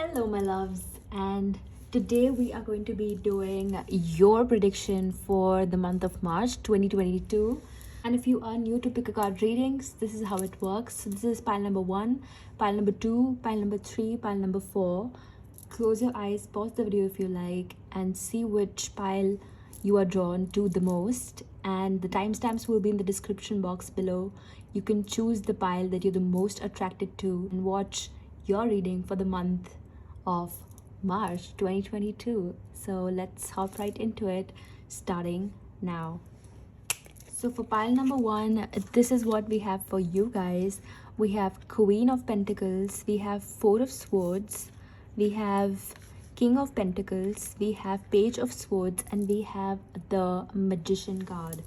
Hello, my loves, and today we are going to be doing your prediction for the month of March 2022. And if you are new to pick a card readings, this is how it works. So this is pile number 1, pile number 2, pile number 3, pile number 4. Close your eyes, pause the video if you like, and see which pile you are drawn to the most. And the timestamps will be in the description box below. You can choose the pile that you're the most attracted to and watch your reading for the month of March 2022. So let's hop right into it, starting now. So for pile number 1, this is what we have for you guys. We have Queen of Pentacles, we have Four of Swords, we have King of Pentacles, we have Page of Swords, and we have the Magician card.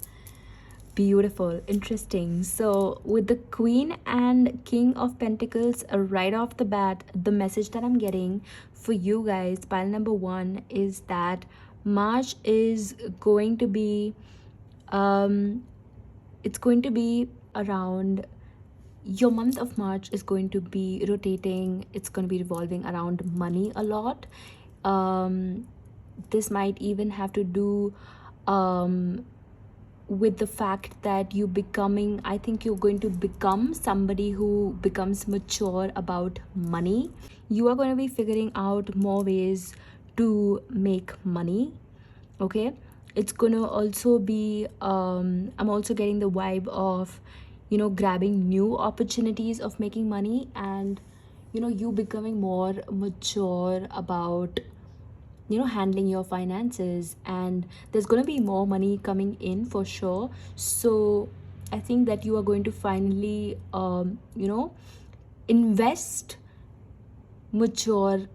Beautiful, interesting. So with the Queen and King of Pentacles, right off the bat, the message that I'm getting for you guys, pile number 1, is that March is going to be it's going to be around, your month of March is going to be rotating, it's going to be revolving around money a lot. This might even have to do with the fact that I think you're going to become somebody who becomes mature about money. You are going to be figuring out more ways to make money. Okay, it's gonna also be I'm also getting the vibe of grabbing new opportunities of making money, and you becoming more mature about handling your finances, and there's going to be more money coming in for sure. So I think that you are going to finally invest mature,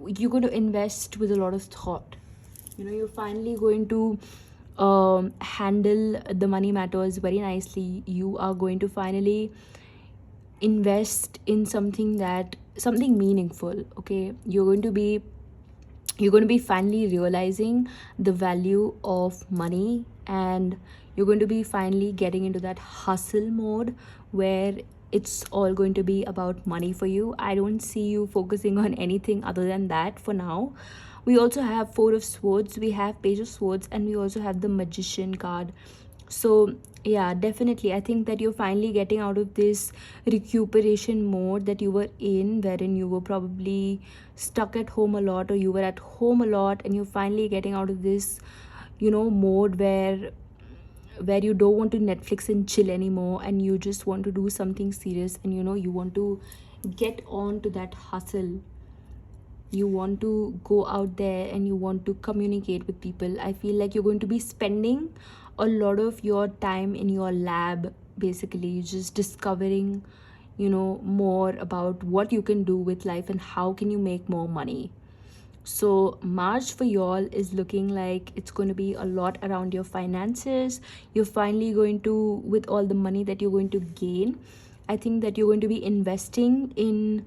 you're going to invest with a lot of thought. You're finally going to handle the money matters very nicely. You are going to finally invest in something meaningful. Okay, you're going to be finally realizing the value of money, and you're going to be finally getting into that hustle mode where it's all going to be about money for you. I don't see you focusing on anything other than that for now. We also have Four of Swords, we have Page of Swords, and we also have the Magician card. So yeah, definitely I think that you're finally getting out of this recuperation mode that you were in, wherein you were probably stuck at home a lot, or you were at home a lot, and you're finally getting out of this mode where you don't want to Netflix and chill anymore, and you just want to do something serious, and you want to get on to that hustle. You want to go out there and you want to communicate with people. I feel like you're going to be spending a lot of your time in your lab, basically just discovering more about what you can do with life and how can you make more money. So March for y'all is looking like it's going to be a lot around your finances. You're finally going to, with all the money that you're going to gain, I think that you're going to be investing in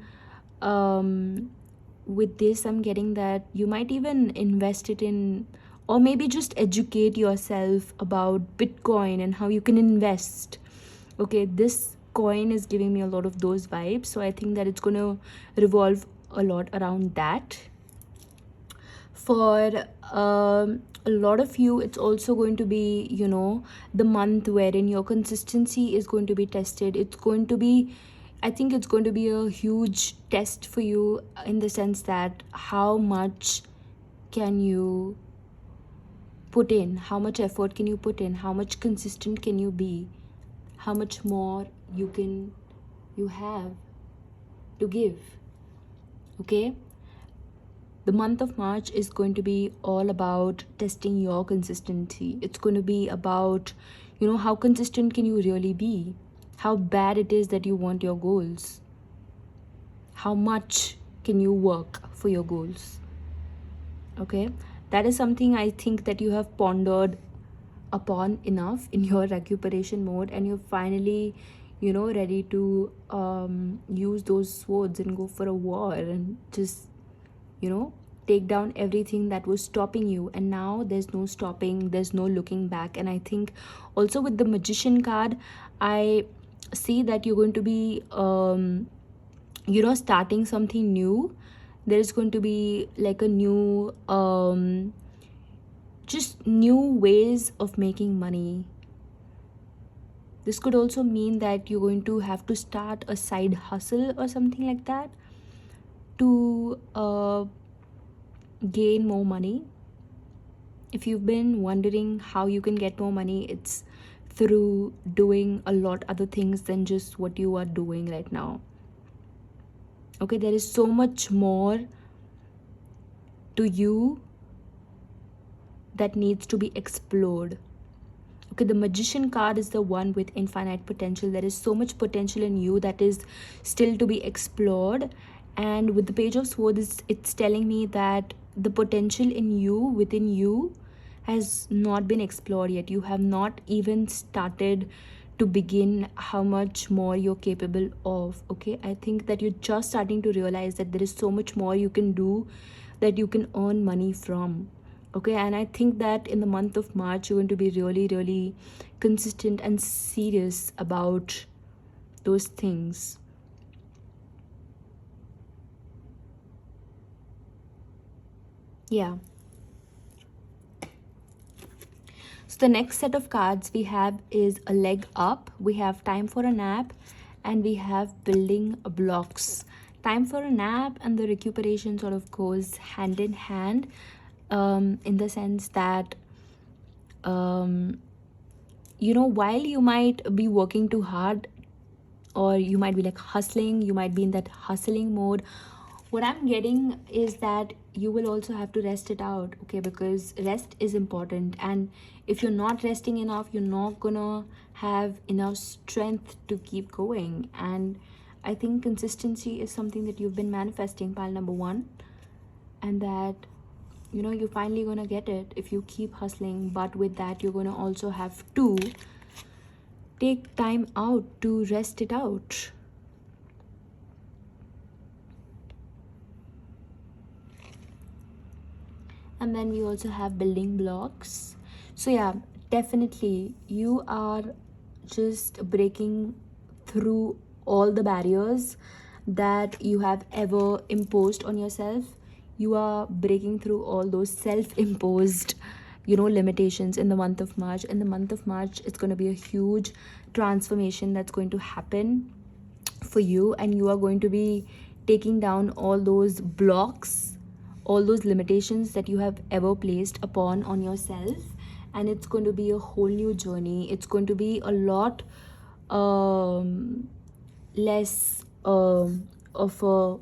with this. I'm getting that you might even invest it in, or maybe just educate yourself about Bitcoin and how you can invest. Okay, this coin is giving me a lot of those vibes, so I think that it's going to revolve a lot around that. For a lot of you, it's also going to be the month wherein your consistency is going to be tested. I think it's going to be a huge test for you, in the sense that how much can you put in, how much effort can you put in, how much consistent can you be, how much more you have to give. Okay, the month of March is going to be all about testing your consistency. It's going to be about how consistent can you really be, how bad it is that you want your goals, how much can you work for your goals. Okay, that is something I think that you have pondered upon enough in your recuperation mode, and you're finally ready to use those swords and go for a war and just take down everything that was stopping you. And now there's no stopping, there's no looking back. And I think also with the Magician card, I see that you're going to be starting something new, There's going to be like a new just new ways of making money. This could also mean that you're going to have to start a side hustle or something like that to gain more money. If you've been wondering how you can get more money, it's through doing a lot other things than just what you are doing right now. Okay, there is so much more to you that needs to be explored. Okay, the Magician card is the one with infinite potential. There is so much potential in you that is still to be explored. And with the Page of Swords, it's telling me that the potential in you, within you, has not been explored yet. You have not even started to begin how much more you're capable of. Okay, I think that you're just starting to realize that there is so much more you can do, that you can earn money from. Okay, and I think that in the month of March you're going to be really, really consistent and serious about those things. Yeah. So the next set of cards we have is a leg up, we have time for a nap, and we have building blocks. Time for a nap and the recuperation sort of goes hand in hand, in the sense that while you might be working too hard, or you might be like hustling, you might be in that hustling mode, what I'm getting is that you will also have to rest it out. Okay, because rest is important, and if you're not resting enough, you're not gonna have enough strength to keep going. And I think consistency is something that you've been manifesting, pile number one, and that you're finally gonna get it if you keep hustling. But with that, you're gonna also have to take time out to rest it out. And then we also have building blocks. So yeah, definitely you are just breaking through all the barriers that you have ever imposed on yourself. You are breaking through all those self-imposed limitations in the month of March. In the month of March, it's going to be a huge transformation that's going to happen for you, and you are going to be taking down all those blocks, all those limitations that you have ever placed upon on yourself. And it's going to be a whole new journey. It's going to be a lot less of a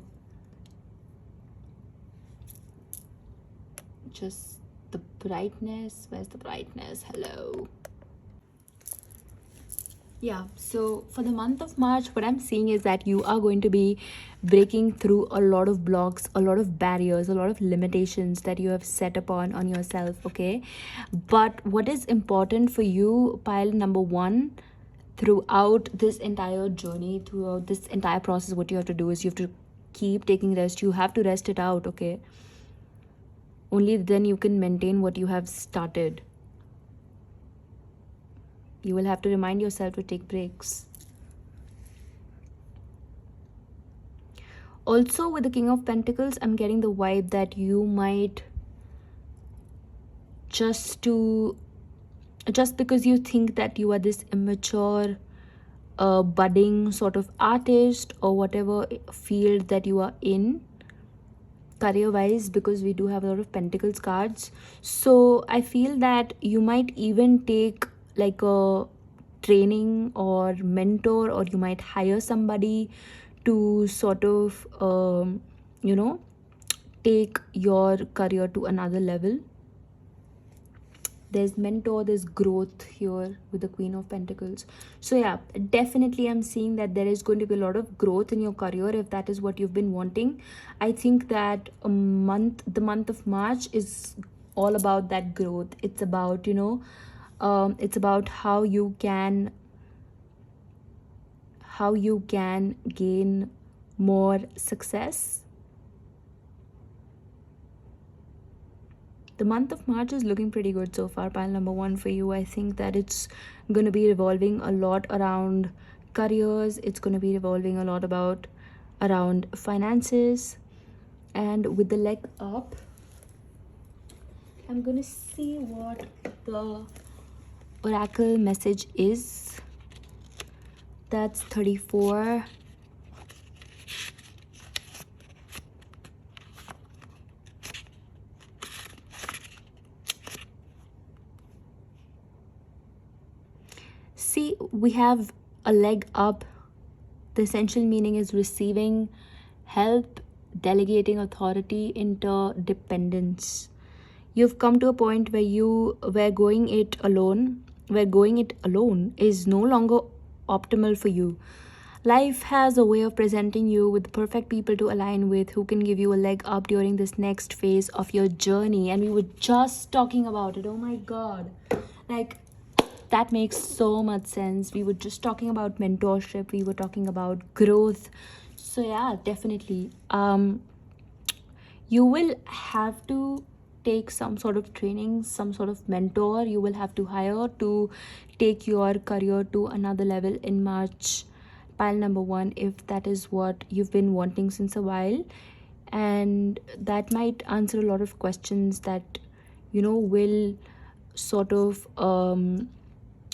just the brightness. Where's the brightness? Hello. Yeah, so for the month of March, what I'm seeing is that you are going to be breaking through a lot of blocks, a lot of barriers, a lot of limitations that you have set upon on yourself. Okay, but what is important for you, pile number one, throughout this entire journey, throughout this entire process, what you have to do is you have to keep taking rest. You have to rest it out. Okay, only then you can maintain what you have started. You will have to remind yourself to take breaks. Also, with the King of Pentacles, I'm getting the vibe that you might just because you think that you are this immature budding sort of artist, or whatever field that you are in career wise, because we do have a lot of Pentacles cards. So I feel that you might even take like a training or mentor, or you might hire somebody to sort of take your career to another level. There's mentor, there's growth here with the Queen of Pentacles. So yeah, definitely I'm seeing that there is going to be a lot of growth in your career if that is what you've been wanting. I think that the month of March is all about that growth. It's about it's about how you can gain more success. The month of March is looking pretty good so far, pile number one, for you. I think that it's going to be revolving a lot around careers. It's going to be revolving a lot around finances. And with the leg up, I'm gonna see what the oracle message is. That's 34. See, we have a leg up. The essential meaning is receiving help, delegating authority, interdependence. You've come to a point where going it alone, is no longer optimal for you. Life has a way of presenting you with the perfect people to align with, who can give you a leg up during this next phase of your journey. And we were just talking about it. Oh my god. Like, that makes so much sense. We were just talking about mentorship, we were talking about growth. So yeah, definitely. You will have to take some sort of training, some sort of mentor you will have to hire to take your career to another level in March, pile number 1, if that is what you've been wanting since a while. And that might answer a lot of questions that will sort of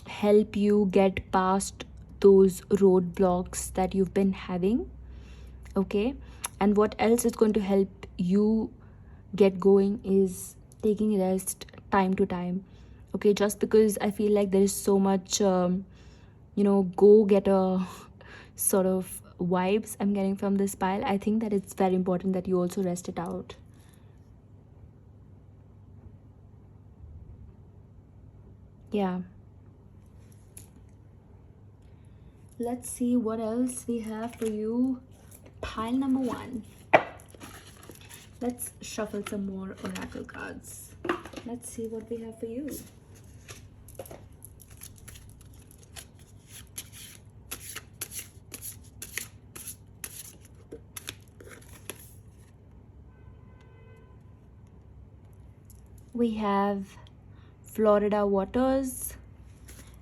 help you get past those roadblocks that you've been having. Okay, and what else is going to help you get going is taking rest time to time. Okay, just because I feel like there is so much go getter sort of vibes I'm getting from this pile, I think that it's very important that you also rest it out. Yeah, let's see what else we have for you. Pile number 1. Let's shuffle some more oracle cards. Let's see what we have for you. We have Florida waters.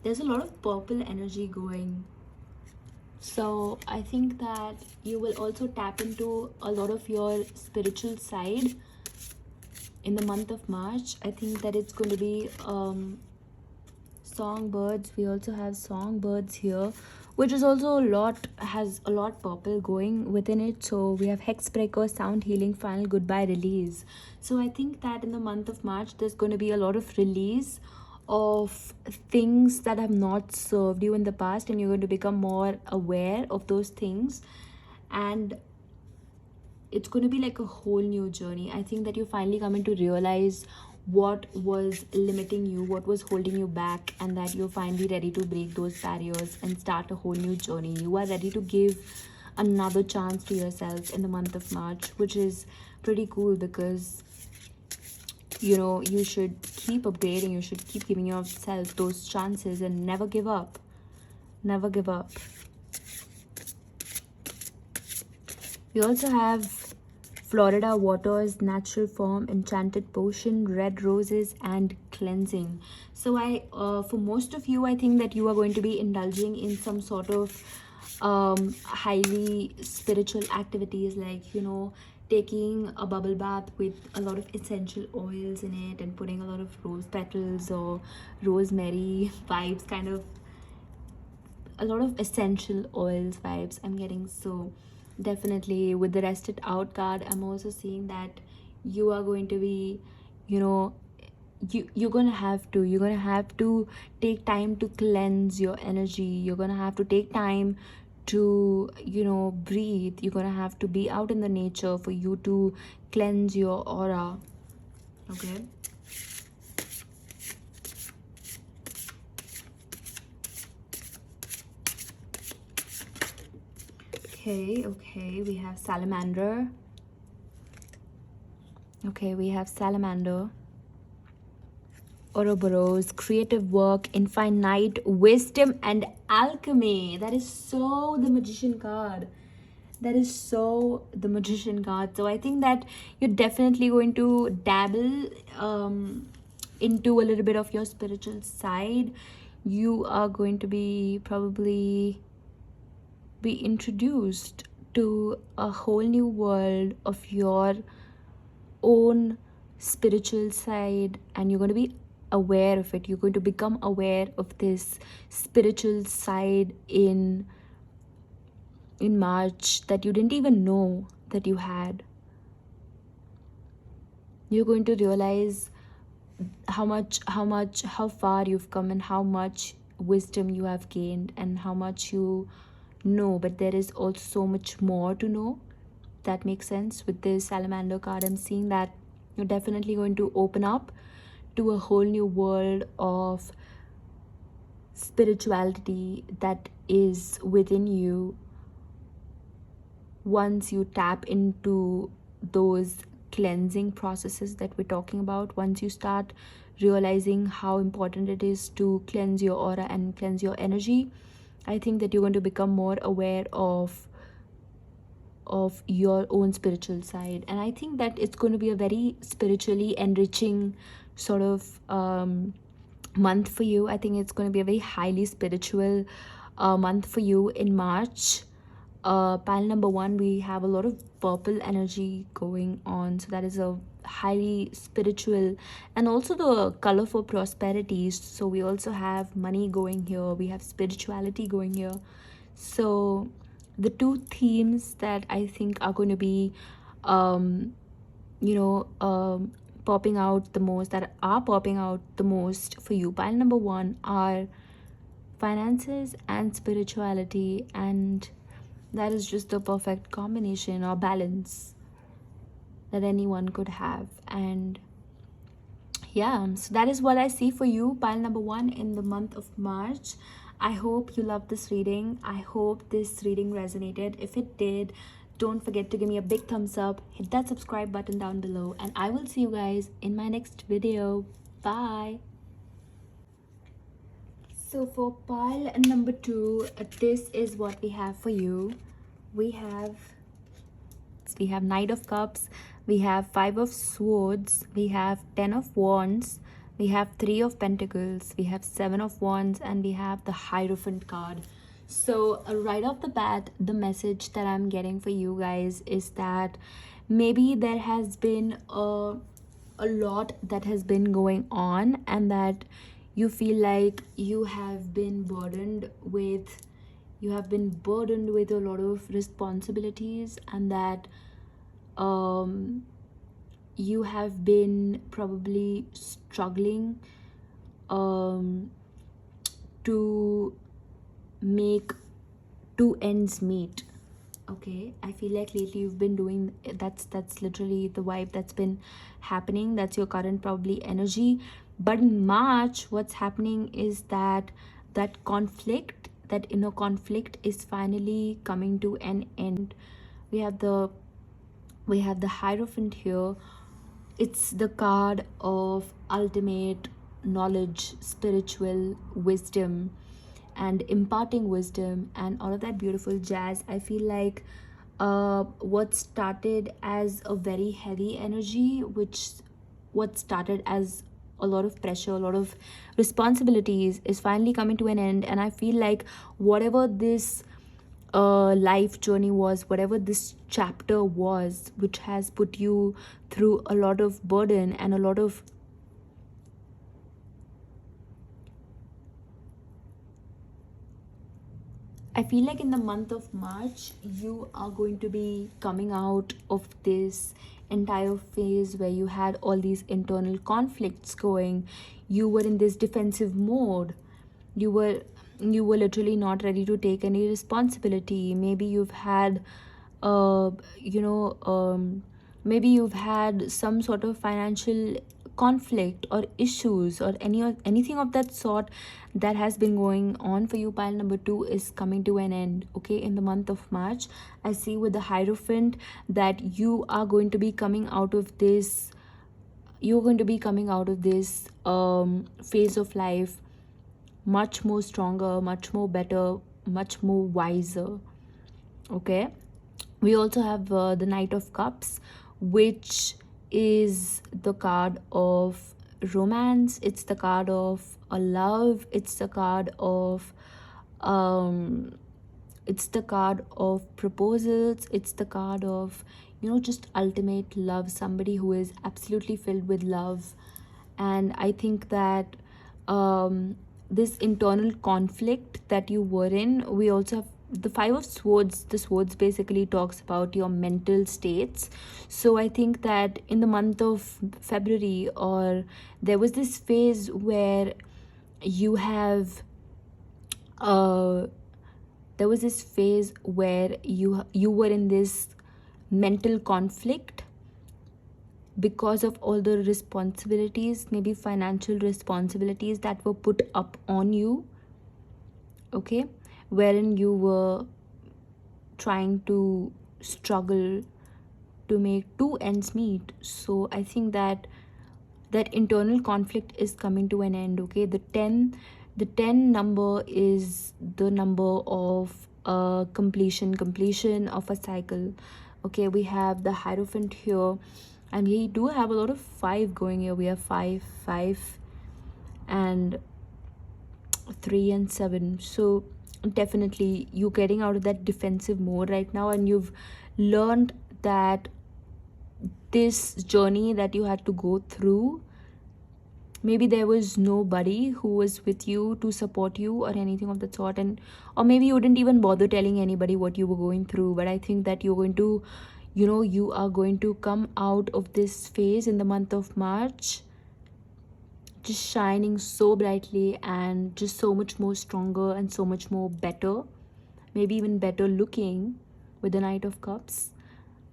There's a lot of purple energy going. So I think that you will also tap into a lot of your spiritual side in the month of March. I think that it's going to be songbirds. We also have songbirds here, which is also has a lot purple going within it. So we have hexbreaker, sound healing, final goodbye, release. So I think that in the month of March there's going to be a lot of release of things that have not served you in the past, and you're going to become more aware of those things, and it's going to be like a whole new journey. I think that you're finally coming to realize what was limiting you, what was holding you back, and that you're finally ready to break those barriers and start a whole new journey. You are ready to give another chance to yourself in the month of March, which is pretty cool, because you should keep upgrading, you should keep giving yourself those chances and never give up. Never give up. We also have Florida waters, natural form, enchanted potion, red roses, and cleansing. So for most of you, I think that you are going to be indulging in some sort of highly spiritual activities, like taking a bubble bath with a lot of essential oils in it and putting a lot of rose petals or rosemary vibes, kind of a lot of essential oils vibes I'm getting. So definitely with the rested out card, I'm also seeing that you are going to be you're gonna have to take time to cleanse your energy. You're gonna have to take time to breathe. You're gonna have to be out in the nature for you to cleanse your aura. Okay, okay, we have salamander. Okay, we have salamander, Ouroboros, creative work, infinite wisdom, and alchemy. That is so the magician card. That is so the magician card. So I think that you're definitely going to dabble into a little bit of your spiritual side. You are going to be probably be introduced to a whole new world of your own spiritual side, and you're going to be aware of it. You're going to become aware of this spiritual side in March that you didn't even know that you had. You're going to realize how far you've come, and how much wisdom you have gained, and how much you know, but there is also so much more to know. That makes sense. With this salamander card, I'm seeing that you're definitely going to open up to a whole new world of spirituality that is within you once you tap into those cleansing processes that we're talking about. Once you start realizing how important it is to cleanse your aura and cleanse your energy, I think that you're going to become more aware of your own spiritual side. And I think that it's going to be a very spiritually enriching sort of month for you. I think it's going to be a very highly spiritual month for you in March. Pile number one, we have a lot of purple energy going on, so that is a highly spiritual, and also the color for prosperity. So we also have money going here, we have spirituality going here. So the two themes that I think are going to be you know popping out the most, that are popping out the most for you, pile number one, are finances and spirituality. And that is just the perfect combination or balance that anyone could have. And yeah, so that is what I see for you, pile number one, in the month of March. I hope you loved this reading. I hope this reading resonated. If it did, don't forget to give me a big thumbs up, hit that subscribe button down below, and I will see you guys in my next video. Bye. So for pile number two, this is what we have for you. We have Knight of Cups, we have Five of Swords, we have Ten of Wands, we have Three of Pentacles, we have Seven of Wands, and we have the Hierophant card. So right off the bat, the message that I'm getting for you guys is that maybe there has been a lot that has been going on, and that you feel like you have been burdened with a lot of responsibilities, and that you have been probably struggling to make two ends meet. Okay, I feel like lately you've been doing that's literally the vibe that's been happening. That's your current probably energy. But in March, what's happening is that that inner conflict is finally coming to an end. We have the Hierophant here. It's the card of ultimate knowledge, spiritual wisdom, and imparting wisdom, and all of that beautiful jazz. I feel like what started as a very heavy energy, what started as a lot of pressure, a lot of responsibilities, is finally coming to an end. And I feel like whatever this life journey was, whatever this chapter was, which has put you through a lot of burden and a lot of I feel like in the month of March, you are going to be coming out of this entire phase where you had all these internal conflicts going. You were in this defensive mode. You were literally not ready to take any responsibility. Maybe you've had uh you know maybe you've had some sort of financial conflict or issues, or anything of that sort that has been going on for you. Pile number two is coming to an end. Okay, in the month of March, I see with the Hierophant that you are going to be coming out of this phase of life much more stronger, much more better, much more wiser. Okay, we also have the Knight of Cups, which is the card of romance. It's the card of a love. It's the card of It's the card of proposals. It's the card of, just ultimate love, somebody who is absolutely filled with love. And I think that this internal conflict that you were in, we also have the Five of Swords. The Swords basically talks about your mental states. So I think that in the month of February, or there was this phase where you have there was this phase where you were in this mental conflict because of all the responsibilities, maybe financial responsibilities that were put up on you, okay, wherein you were trying to struggle to make two ends meet. So I think that that internal conflict is coming to an end, okay. The 10 number is the number of completion of a cycle, okay. We have the Hierophant here, and we do have a lot of 5 going here. We have 5 and 3 and 7. So definitely you're getting out of that defensive mode right now, and you've learned that this journey that you had to go through, maybe there was nobody who was with you to support you or anything of that sort, and or maybe you didn't even bother telling anybody what you were going through. But I think that you're going to, you are going to come out of this phase in the month of March just shining so brightly, and just so much more stronger and so much more better, maybe even better looking with the Knight of Cups.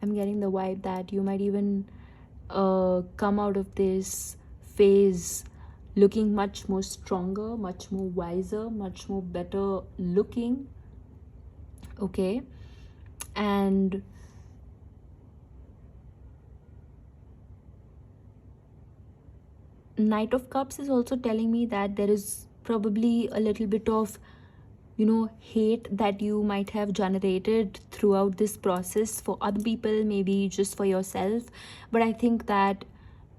I'm getting the vibe that you might even come out of this phase looking much more stronger, much more wiser, much more better looking, okay. And Knight of Cups is also telling me that there is probably a little bit of, hate that you might have generated throughout this process for other people, maybe just for yourself. But I think that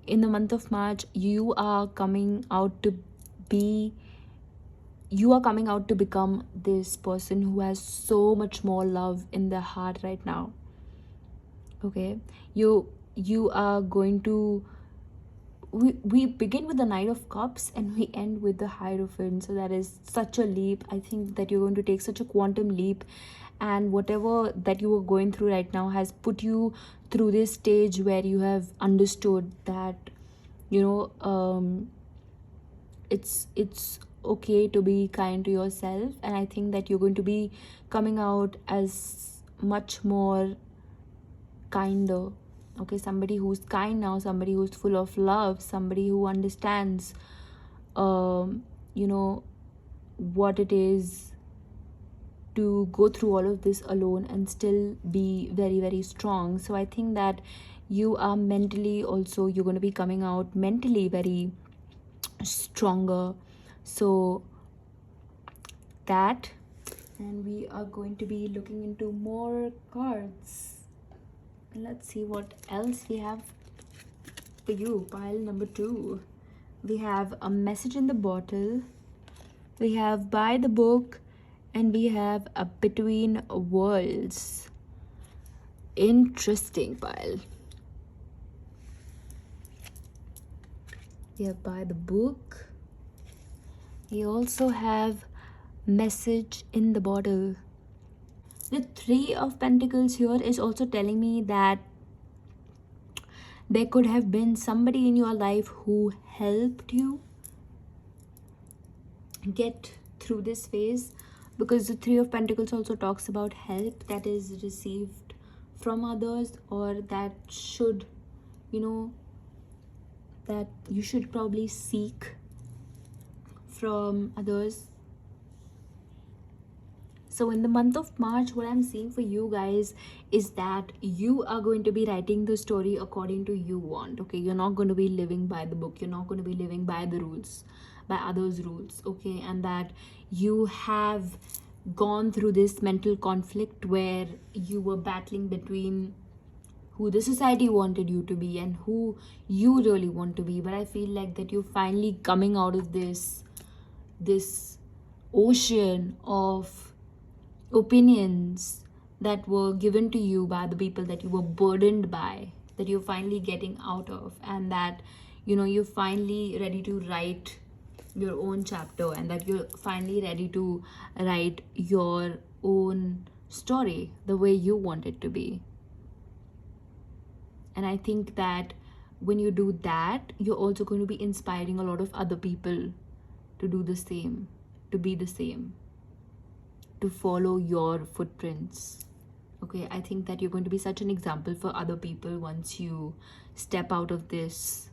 in the month of March, you are coming out to become this person who has so much more love in their heart right now, okay. You are going to, we begin with the Knight of Cups and we end with the Hierophant. So that is such a leap. I think that you're going to take such a quantum leap, and whatever that you are going through right now has put you through this stage where you have understood that, it's okay to be kind to yourself. And I think that you're going to be coming out as much more kinder, okay. Somebody who's kind now, somebody who's full of love, somebody who understands what it is to go through all of this alone and still be very, very strong. So I think that you are mentally also, you're going to be coming out mentally very stronger. So that, and we are going to be looking into more cards. Let's see what else we have for you. Pile number 2. We have a message in the bottle. We have by the book, and we have a between worlds. Interesting pile. We have by the book. We also have message in the bottle. The 3 of Pentacles here is also telling me that there could have been somebody in your life who helped you get through this phase, because the 3 of Pentacles also talks about help that is received from others, or that should, that you should probably seek from others. So in the month of March, what I'm seeing for you guys is that you are going to be writing the story according to you want, okay. You're not going to be living by the book. You're not going to be living by the rules, by others' rules, okay. And that you have gone through this mental conflict where you were battling between who the society wanted you to be and who you really want to be. But I feel like that you're finally coming out of this ocean of opinions that were given to you by the people that you were burdened by, that you're finally getting out of, and that you're finally ready to write your own chapter, and that you're finally ready to write your own story the way you want it to be. And I think that when you do that, you're also going to be inspiring a lot of other people to do the same, to be the same, to follow your footprints. Okay, I think that you're going to be such an example for other people once you step out of this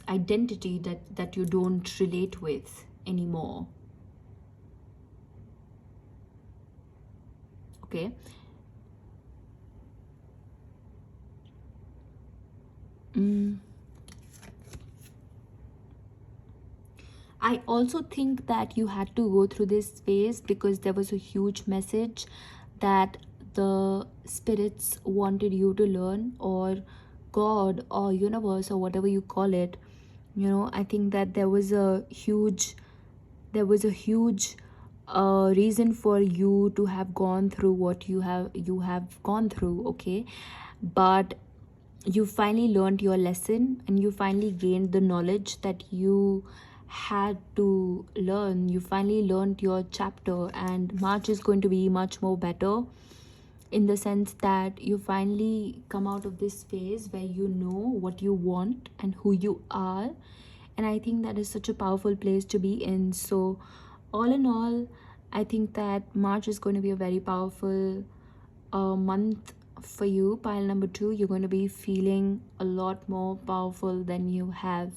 identity that you don't relate with anymore. Okay. I also think that you had to go through this phase because there was a huge message that the spirits wanted you to learn, or God or universe or whatever you call it. I think that there was a huge reason for you to have gone through what you have gone through. Okay, but you finally learned your lesson, and you finally gained the knowledge that you had to learn. You finally learned your chapter, and March is going to be much more better, in the sense that you finally come out of this phase where you know what you want and who you are. And I think that is such a powerful place to be in. So all in all, I think that March is going to be a very powerful month for you. Pile number 2, you're going to be feeling a lot more powerful than you have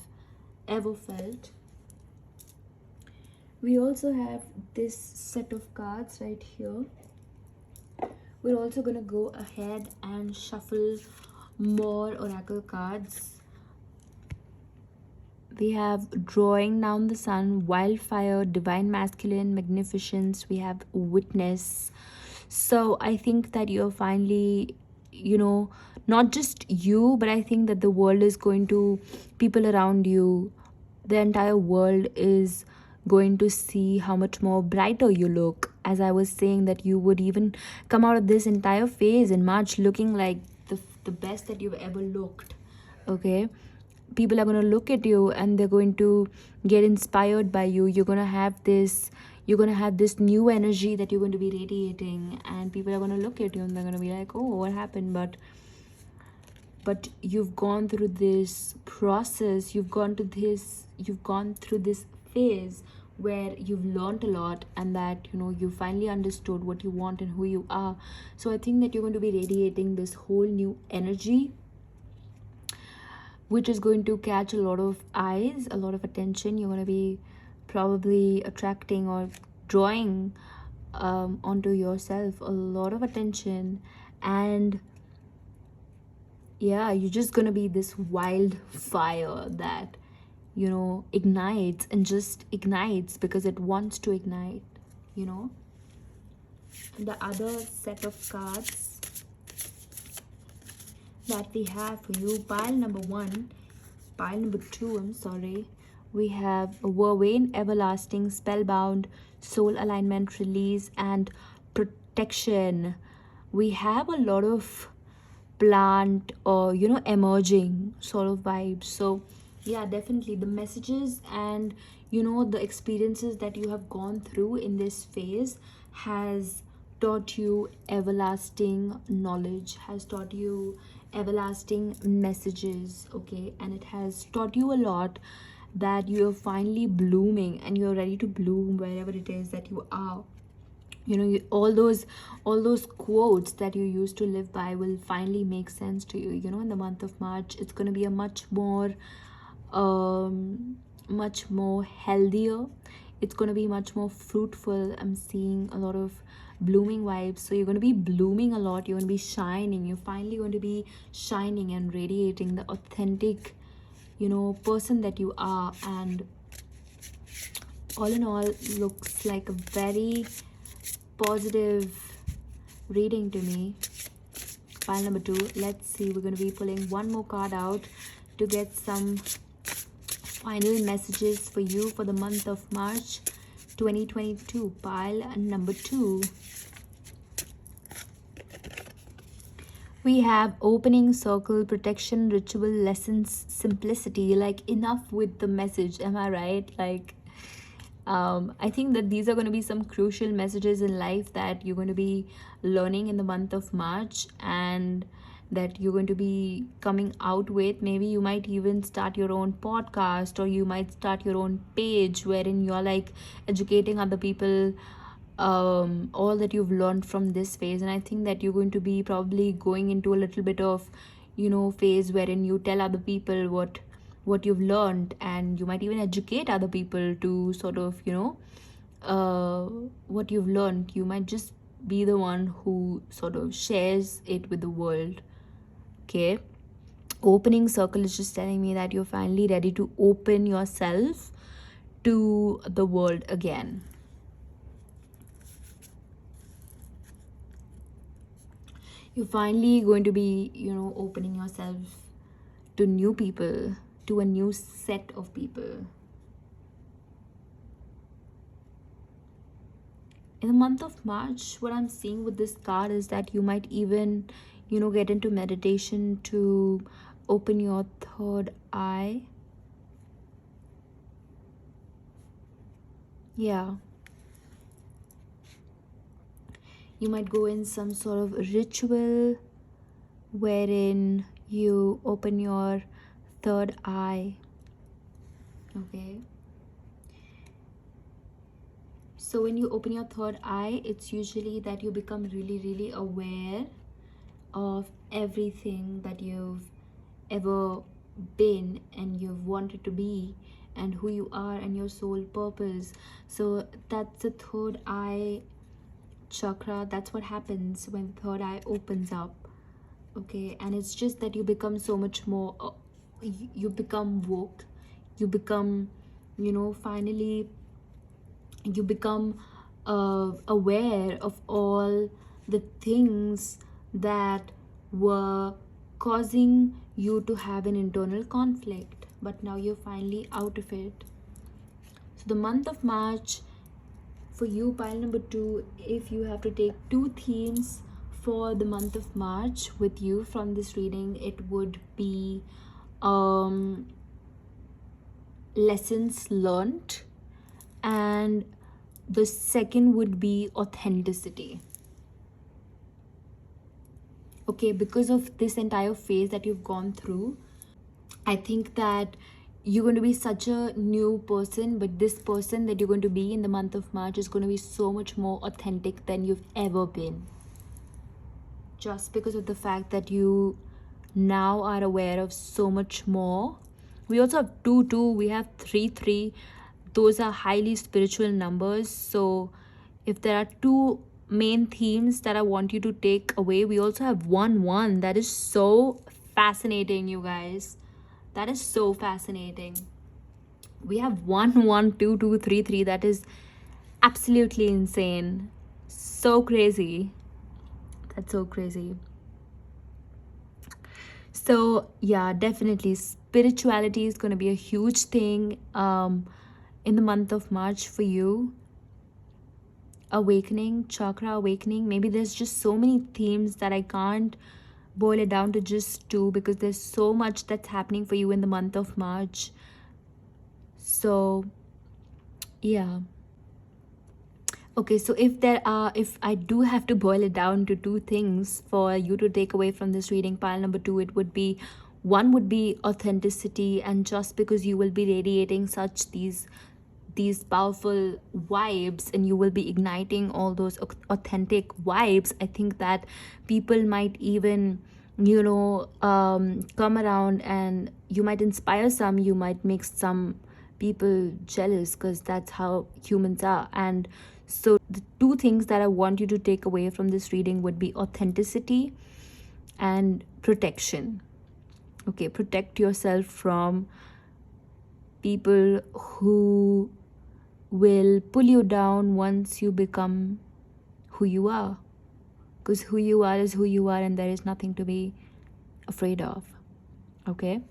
ever felt. We also have this set of cards right here. We're also going to go ahead and shuffle more oracle cards. We have drawing down the sun, wildfire, divine masculine, magnificence. We have witness. So I think that you're finally, not just you, but I think that the world is going to, people around you, the entire world is going to see how much more brighter you look. As I was saying, that you would even come out of this entire phase in March looking like the best that you've ever looked. Okay, people are going to look at you and they're going to get inspired by you. You're going to have this new energy that you're going to be radiating, and people are going to look at you and they're going to be like, oh, what happened? But you've gone through this process, you've gone through this phase where you've learned a lot, and that you finally understood what you want and who you are. So I think that you're going to be radiating this whole new energy, which is going to catch a lot of eyes, a lot of attention. You're going to be probably attracting or drawing onto yourself a lot of attention. And yeah, you're just going to be this wild fire that ignites, and just ignites because it wants to ignite. The other set of cards that we have for you, pile number 2, I'm sorry, we have Vervain, everlasting, spellbound, soul alignment, release, and protection. We have a lot of plant or emerging sort of vibes. So yeah, definitely the messages and the experiences that you have gone through in this phase has taught you everlasting knowledge, has taught you everlasting messages. Okay, and it has taught you a lot, that you're finally blooming and you're ready to bloom wherever it is that you are. All those quotes that you used to live by will finally make sense to you. In the month of March, it's going to be a much more healthier, it's going to be much more fruitful. I'm seeing a lot of blooming vibes. So you're going to be blooming a lot, you're going to be shining, you're finally going to be shining and radiating the authentic person that you are. And all in all, looks like a very positive reading to me. Pile number 2, let's see, we're going to be pulling one more card out to get some final messages for you for the month of March. 2022, pile number 2. We have opening circle, protection, ritual, lessons, simplicity. Like, enough with the message. Am I right? Like, I think that these are going to be some crucial messages in life that you're going to be learning in the month of March, and that you're going to be coming out with. Maybe you might even start your own podcast, or you might start your own page wherein you're like educating other people all that you've learned from this phase. And I think that you're going to be probably going into a little bit of, phase wherein you tell other people what you've learned, and you might even educate other people to sort of, what you've learned. You might just be the one who sort of shares it with the world. Okay, opening circle is just telling me that you're finally ready to open yourself to the world again. You're finally going to be, opening yourself to new people, to a new set of people. In the month of March, what I'm seeing with this card is that you might even, get into meditation to open your third eye. Yeah. You might go in some sort of ritual wherein you open your third eye. Okay. So when you open your third eye, it's usually that you become really, really aware of everything that you've ever been and you've wanted to be, and who you are and your soul purpose. So that's the third eye chakra. That's what happens when the third eye opens up. Okay, and it's just that you become so much more you become woke, you become, finally you become aware of all the things that were causing you to have an internal conflict, but now you're finally out of it. So the month of March for you, pile number 2, if you have to take 2 themes for the month of March with you from this reading, it would be lessons learned, and the second would be authenticity. Okay, because of this entire phase that you've gone through, I think that you're going to be such a new person, but this person that you're going to be in the month of March is going to be so much more authentic than you've ever been, just because of the fact that you now are aware of so much more. We also have 2 we have 3 those are highly spiritual numbers. So if there are 2 main themes that I want you to take away, we also have 1 that is so fascinating, you guys. That is so fascinating. We have 1 2 2 3 3. That is absolutely insane. So crazy. That's so crazy. So yeah, definitely spirituality is going to be a huge thing in the month of March for you. Awakening, chakra awakening. Maybe there's just so many themes that I can't boil it down to just 2, because there's so much that's happening for you in the month of March. So yeah. Okay, so if I do have to boil it down to 2 things for you to take away from this reading, pile number 2, it would be, 1 would be authenticity, and just because you will be radiating such these powerful vibes, and you will be igniting all those authentic vibes, I think that people might even, come around, and you might inspire some, you might make some people jealous, because that's how humans are. And so the 2 things that I want you to take away from this reading would be authenticity and protection. Okay, protect yourself from people who will pull you down once you become who you are, because who you are is who you are, and there is nothing to be afraid of. Okay,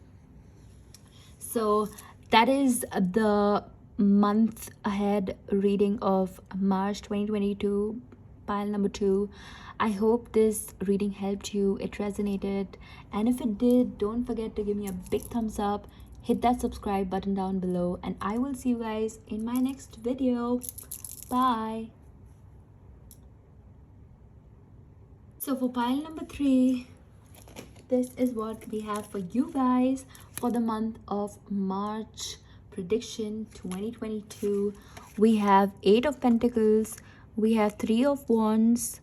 so that is the month ahead reading of March 2022, pile number 2. I hope this reading helped you, it resonated, and if it did, don't forget to give me a big thumbs up, hit that subscribe button down below, and I will see you guys in my next video. Bye. So for pile number 3, this is what we have for you guys for the month of March prediction 2022. We have 8 of Pentacles, we have 3 of Wands,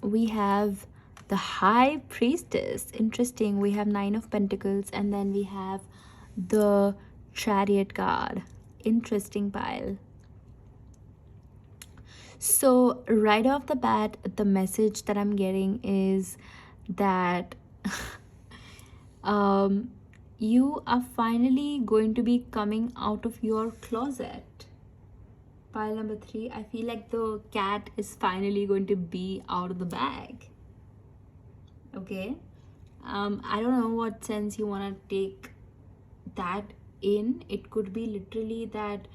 we have the High Priestess. Interesting. We have 9 of Pentacles, and then we have the Chariot card. Interesting pile. So right off the bat, the message that I'm getting is that you are finally going to be coming out of your closet. Pile number 3, I feel like the cat is finally going to be out of the bag. Okay, I don't know what sense you want to take that in. It could be literally that,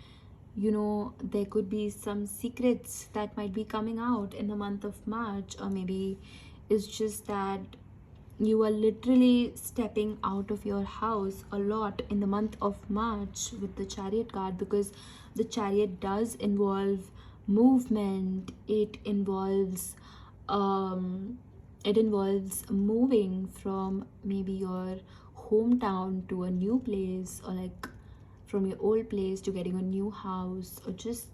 you know, there could be some secrets that might be coming out in the month of March, or maybe it's just that you are literally stepping out of your house a lot in the month of March with the Chariot card, because the Chariot does involve movement. It involves moving from maybe your hometown to a new place, or like from your old place to getting a new house, or just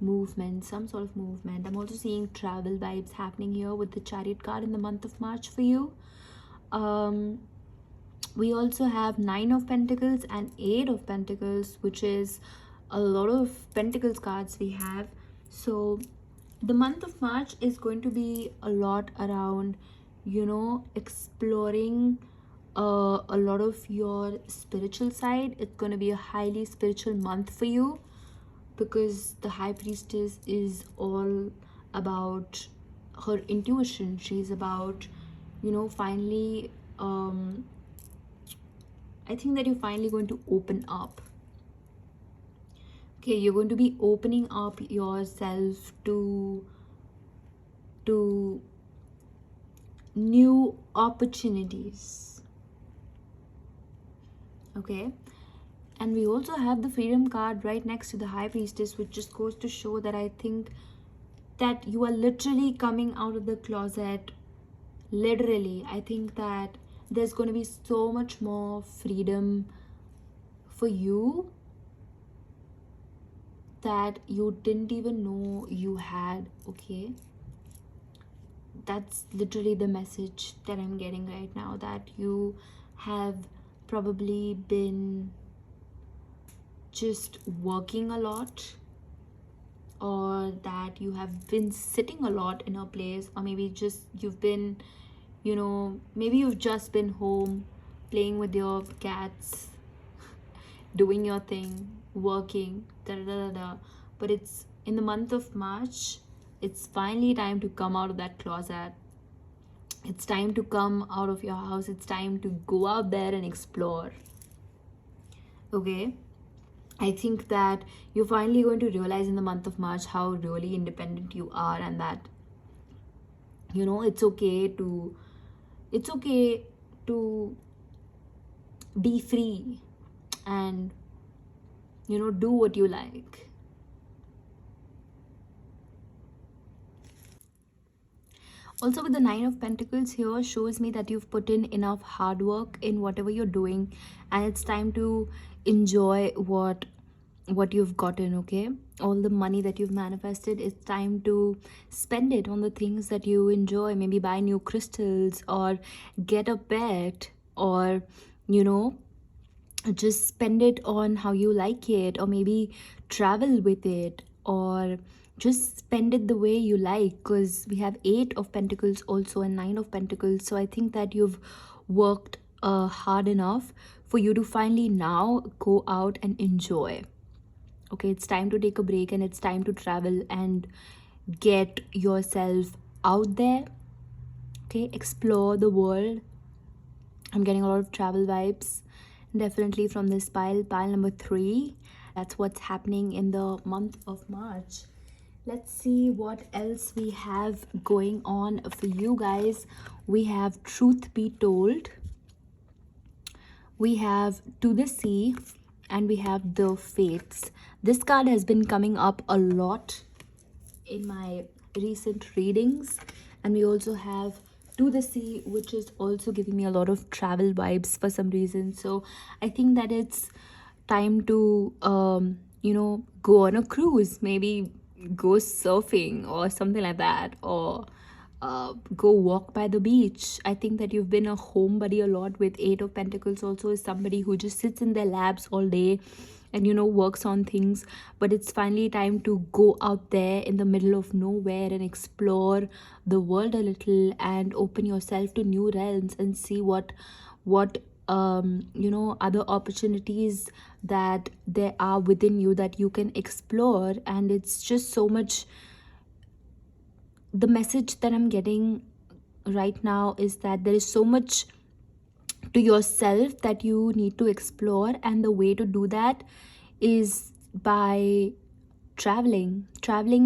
movement, some sort of movement. I'm also seeing travel vibes happening here with the Chariot card in the month of March for you. We also have 9 of Pentacles and 8 of Pentacles, which is a lot of Pentacles cards we have. So the month of March is going to be a lot around, you know, exploring a lot of your spiritual side. It's going to be a highly spiritual month for you, because the High Priestess is all about her intuition. She's about, you know, finally I think that you're finally going to open up. Okay, you're going to be opening up yourself to new opportunities. Okay, and we also have the Freedom card right next to the High Priestess, which just goes to show that I think that you are literally coming out of the closet. Literally, I think that there's going to be so much more freedom for you that you didn't even know you had. Okay, that's literally the message that I'm getting right now, that you have probably been just working a lot, or that you have been sitting a lot in a place, or maybe just you've been, you know, maybe you've just been home playing with your cats, doing your thing, working, da da da da. But it's in the month of March, it's finally time to come out of that closet. It's time to come out of your house. It's time to go out there and explore. Okay, I think that you're finally going to realize in the month of March how really independent you are, and that, you know, it's okay to be free and, you know, do what you like. Also, with the 9 of Pentacles here, shows me that you've put in enough hard work in whatever you're doing, and it's time to enjoy what you've gotten. Okay, all the money that you've manifested, it's time to spend it on the things that you enjoy. Maybe buy new crystals, or get a pet, or, you know, just spend it on how you like it, or maybe travel with it, or just spend it the way you like, because we have 8 of Pentacles also and 9 of Pentacles. So I think that you've worked hard enough for you to finally now go out and enjoy. Okay, it's time to take a break, and it's time to travel and get yourself out there. Okay, explore the world. I'm getting a lot of travel vibes definitely from this pile number 3. That's what's happening in the month of March. Let's see what else we have going on for you guys. We have Truth Be Told, we have To the Sea, and we have The Fates. This card has been coming up a lot in my recent readings, and we also have To the Sea, which is also giving me a lot of travel vibes for some reason. So I think that it's time to go on a cruise, maybe go surfing or something like that, or go walk by the beach. I think that you've been a homebody a lot. With Eight of Pentacles also is somebody who just sits in their labs all day and works on things, but it's finally time to go out there in the middle of nowhere and explore the world a little and open yourself to new realms and see what other opportunities that there are within you that you can explore. And it's just so much, the message that I'm getting right now is that there is so much to yourself that you need to explore, and the way to do that is by traveling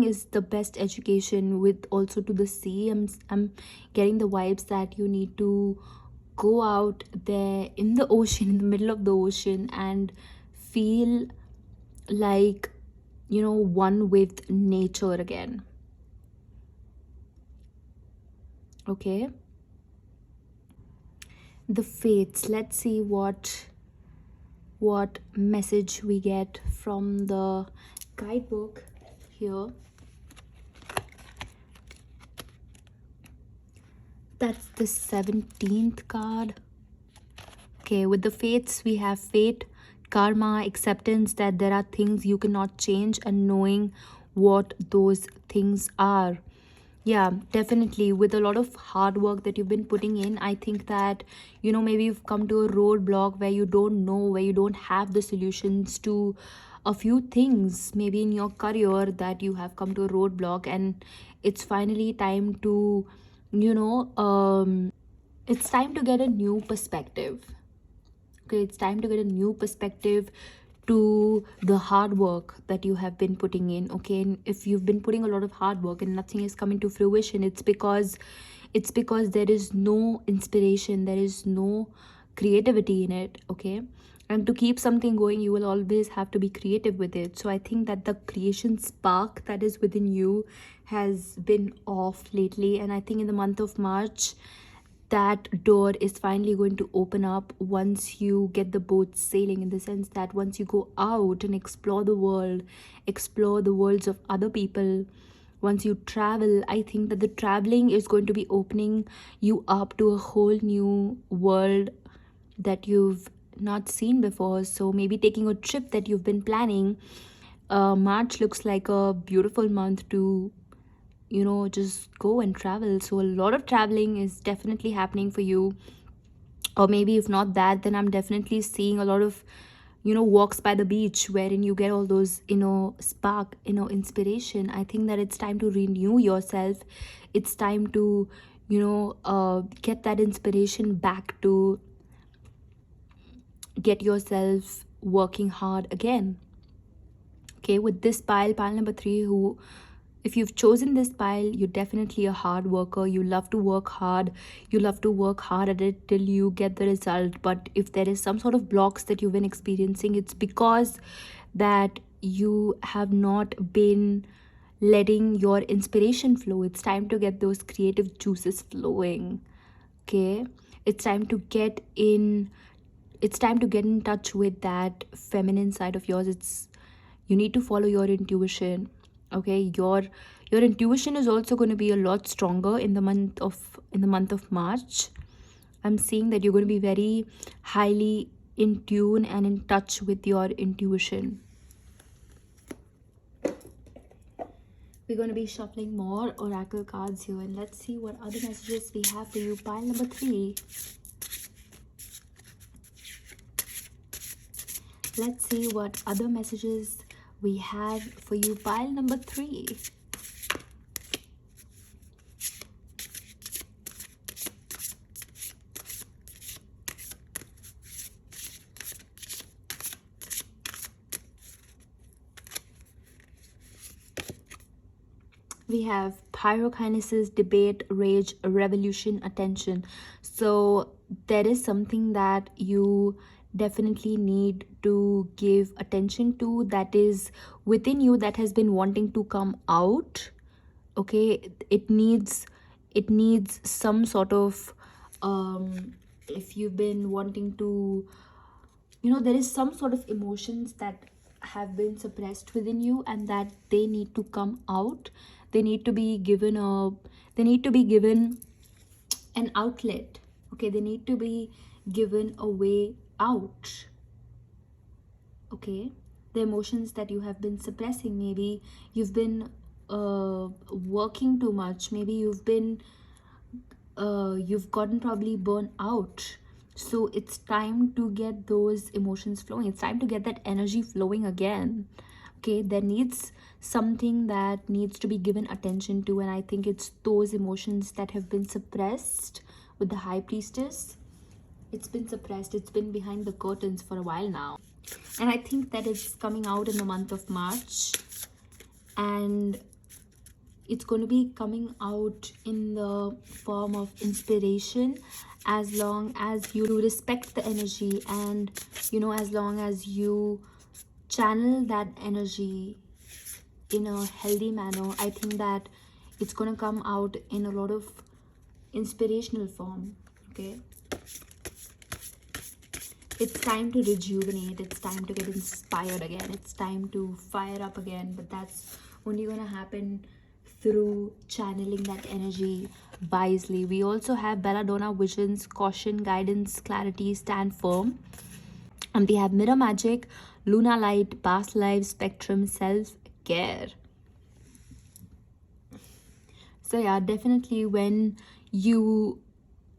is the best education. With also To the Sea, I'm getting the vibes that you need to go out there in the ocean, in the middle of the ocean, and feel like one with nature again. Okay, The Fates. Let's see what message we get from the guidebook here. That's the 17th card. Okay, with the Fates, we have fate, karma, acceptance that there are things you cannot change, and knowing what those things are. Yeah, definitely. With a lot of hard work that you've been putting in, I think that maybe you've come to a roadblock where you don't know, where you don't have the solutions to a few things. Maybe in your career that you have come to a roadblock, and it's finally time to it's time to get a new perspective. Okay, it's time to get a new perspective to the hard work that you have been putting in. Okay, and if you've been putting a lot of hard work and nothing is coming to fruition, it's because there is no inspiration, there is no creativity in it. Okay, and to keep something going, you will always have to be creative with it. So I think that the creation spark that is within you has been off lately, and I think in the month of March that door is finally going to open up once you get the boat sailing, in the sense that once you go out and explore the world, explore the worlds of other people, once you travel. I think that the traveling is going to be opening you up to a whole new world that you've not seen before. So maybe taking a trip that you've been planning. March looks like a beautiful month to just go and travel. So a lot of traveling is definitely happening for you. Or maybe if not that, then I'm definitely seeing a lot of walks by the beach, wherein you get all those spark, inspiration. I think that it's time to renew yourself. It's time to get that inspiration back, to get yourself working hard again. Okay, with this pile number 3, who, if you've chosen this pile, you're definitely a hard worker. You love to work hard. You love to work hard at it till you get the result. But if there is some sort of blocks that you've been experiencing, it's because that you have not been letting your inspiration flow. It's time to get those creative juices flowing. Okay, it's time to get in touch with that feminine side of yours. You need to follow your intuition. Okay, your intuition is also going to be a lot stronger in the month of March. I'm seeing that you're going to be very highly in tune and in touch with your intuition. We're going to be shuffling more oracle cards here, and let's see what other messages we have for you. Pile number 3. Let's see what other messages we have for you. Pile number 3. We have pyrokinesis, debate, rage, revolution, attention. So there is something that you definitely need to give attention to, that is within you, that has been wanting to come out. Okay, it needs some sort of if you've been wanting to, there is some sort of emotions that have been suppressed within you, and that they need to come out. They need to be given a they need to be given an outlet. Okay, they need to be given a way out. Okay, the emotions that you have been suppressing, maybe you've been working too much, maybe you've gotten probably burnt out. So it's time to get those emotions flowing, it's time to get that energy flowing again. Okay, there needs something that needs to be given attention to, and I think it's those emotions that have been suppressed with the high priestess. It's been suppressed, it's been behind the curtains for a while now, and I think that it's coming out in the month of March. And it's going to be coming out in the form of inspiration, as long as you respect the energy, and as long as you channel that energy in a healthy manner. I think that it's going to come out in a lot of inspirational form. Okay, it's time to rejuvenate, it's time to get inspired again, it's time to fire up again, but that's only going to happen through channeling that energy wisely. We also have belladonna, visions, caution, guidance, clarity, stand firm. And we have mirror magic, luna light, past lives, spectrum, self care. So yeah, definitely when you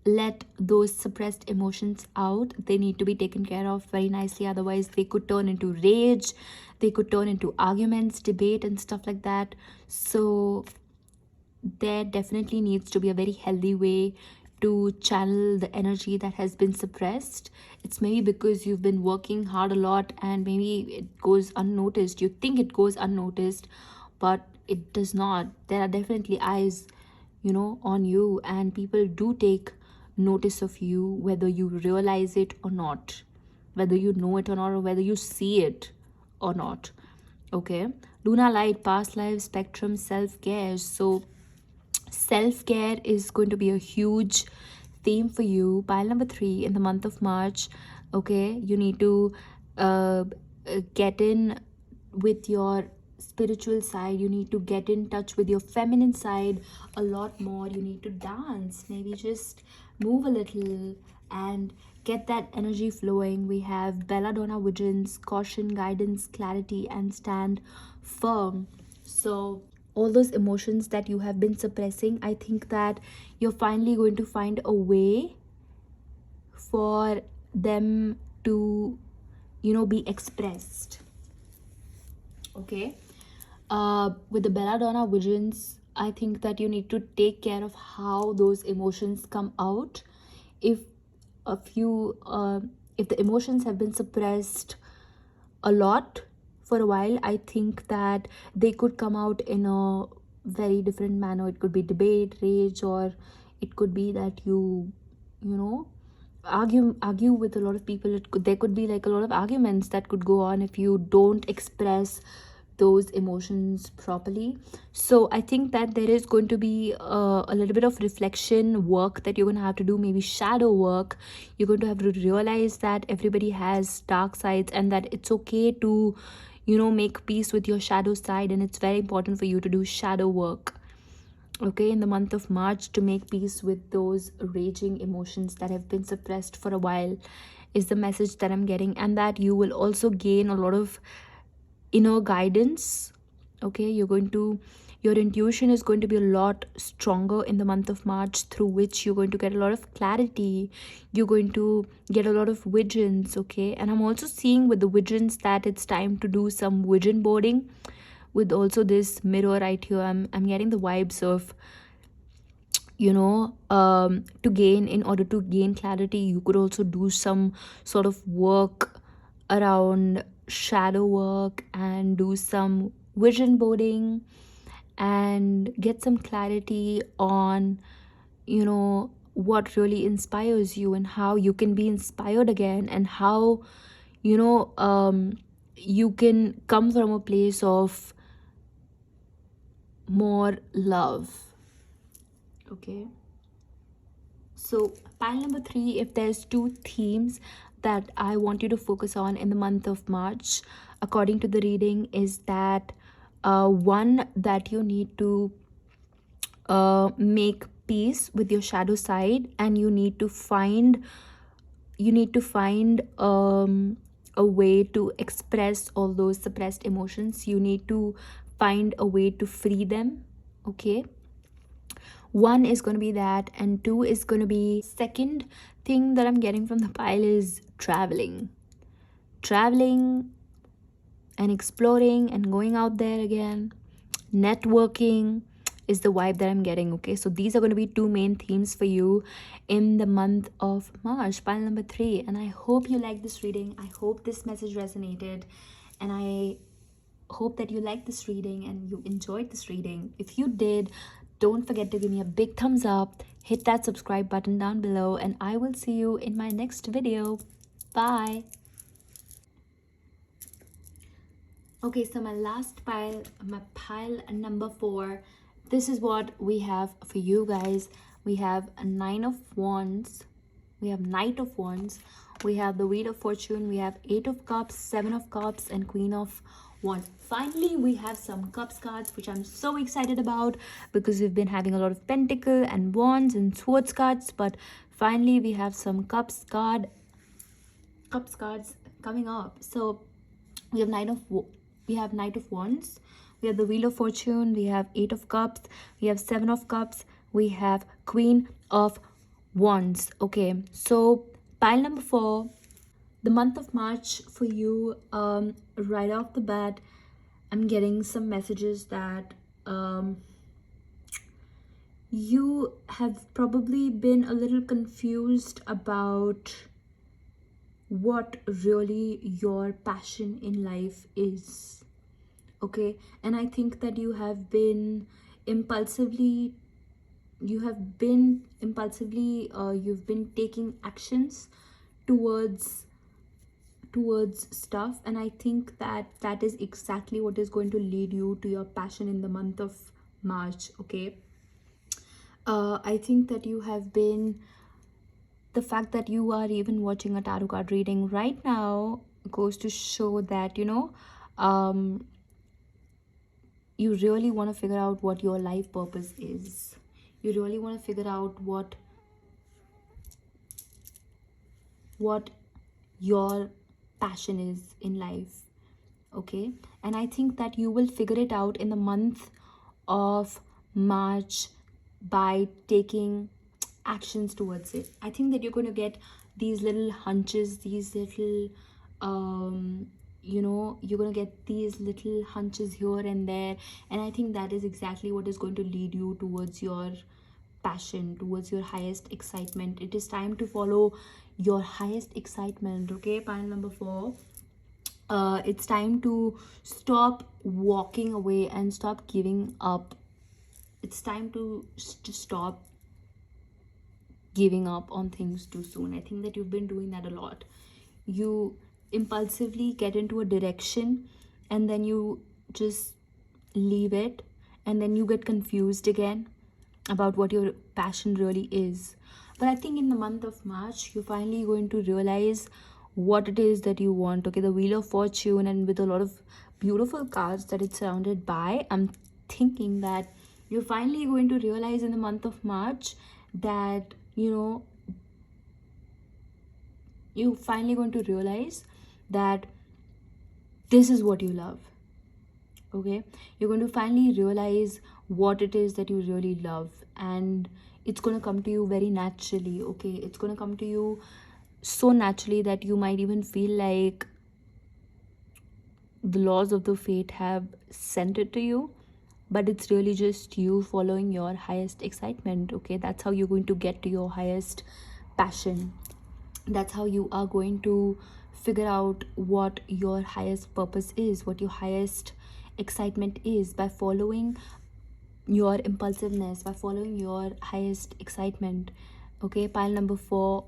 let those suppressed emotions out, they need to be taken care of very nicely, otherwise they could turn into rage, they could turn into arguments, debate and stuff like that. So there definitely needs to be a very healthy way to channel the energy that has been suppressed. It's maybe because you've been working hard a lot, and maybe it goes unnoticed. You think it goes unnoticed, but it does not. There are definitely eyes, on you, and people do take notice of you, whether you realize it or not, whether you know it or not, or whether you see it or not. Okay, luna light, past life, spectrum, self-care. So self-care is going to be a huge theme for you. Pile number 3 in the month of March. Okay, you need to get in with your spiritual side, you need to get in touch with your feminine side a lot more. You need to dance, maybe just move a little and get that energy flowing. We have belladonna, visions, caution, guidance, clarity, and stand firm. So all those emotions that you have been suppressing, I think that you're finally going to find a way for them to be expressed. Okay, with the belladonna visions, I think that you need to take care of how those emotions come out. If a few if the emotions have been suppressed a lot for a while, I think that they could come out in a very different manner. It could be debate, rage, or it could be that you know argue with a lot of people. There could be like a lot of arguments that could go on if you don't express those emotions properly. So I think that there is going to be a little bit of reflection work that you're going to have to do, maybe shadow work. You're going to have to realize that everybody has dark sides, and that it's okay to make peace with your shadow side, and it's very important for you to do shadow work. Okay, in the month of March, to make peace with those raging emotions that have been suppressed for a while, is the message that I'm getting. And that you will also gain a lot of inner guidance. Okay, your intuition is going to be a lot stronger in the month of March, through which you're going to get a lot of clarity, you're going to get a lot of visions. Okay, and I'm also seeing with the visions that it's time to do some vision boarding. With also this mirror right here, I'm getting the vibes of to gain, in order to gain clarity, you could also do some sort of work around shadow work and do some vision boarding. and get some clarity on, what really inspires you and how you can be inspired again, and how, you know um you can come from a place of more love. Okay, so pile number 3, if there's two themes that I want you to focus on in the month of March, according to the reading, is that one, that you need to make peace with your shadow side, and you need to find a way to express all those suppressed emotions. You need to find a way to free them. Okay, one is going to be that, and two is going to be, second thing that I'm getting from the pile is traveling and exploring and going out there again. Networking is the vibe that I'm getting. Okay, so these are going to be two main themes for you in the month of March, pile number 3. And I hope you like this reading. I hope this message resonated, and I hope that you liked this reading and you enjoyed this reading. If you did, don't forget to give me a big thumbs up, hit that subscribe button down below, and I will see you in my next video. Bye. Okay, so my pile number 4, this is what we have for you guys. We have a 9 of Wands, we have Knight of Wands, we have the Wheel of Fortune, we have 8 of Cups, 7 of Cups, and Queen of Wands. Finally, we have some Cups cards, which I'm so excited about, because we've been having a lot of Pentacle and Wands and Swords cards, but finally we have some Cups cards coming up. So we have Knight of Wands, we have the Wheel of Fortune, we have 8 of Cups, we have 7 of Cups, we have Queen of Wands. Okay, so pile number 4, the month of March for you, right off the bat, I'm getting some messages that you have probably been a little confused about what really your passion in life is. Okay, and I think that you've been impulsively taking actions towards stuff, and I think that is exactly what is going to lead you to your passion in the month of March. Okay, I think that the fact that you are even watching a tarot card reading right now goes to show that you really want to figure out what your life purpose is. You really want to figure out what your passion is in life. Okay, and I think that you will figure it out in the month of March by taking actions towards it. I think that you're going to get these little hunches, these little you're going to get these little hunches here and there, and I think that is exactly what is going to lead you towards your passion, towards your highest excitement. It is time to follow your highest excitement. Okay, pile number 4, it's time to stop walking away and stop giving up. It's time to stop giving up on things too soon. I think that you've been doing that a lot. You impulsively get into a direction and then you just leave it, and then you get confused again about what your passion really is. But I think in the month of March, you're finally going to realize what it is that you want. Okay, the Wheel of Fortune, and with a lot of beautiful cards that it's surrounded by, I'm thinking that you're finally going to realize in the month of March that you're finally going to realize that this is what you love. Okay, you're going to finally realize what it is that you really love, and it's going to come to you very naturally. Okay, it's going to come to you so naturally that you might even feel like the laws of the fate have sent it to you, but it's really just you following your highest excitement. Okay, that's how you're going to get to your highest passion. That's how you are going to figure out what your highest purpose is, what your highest excitement is, by following your impulsiveness, by following your highest excitement. Okay, pile number 4,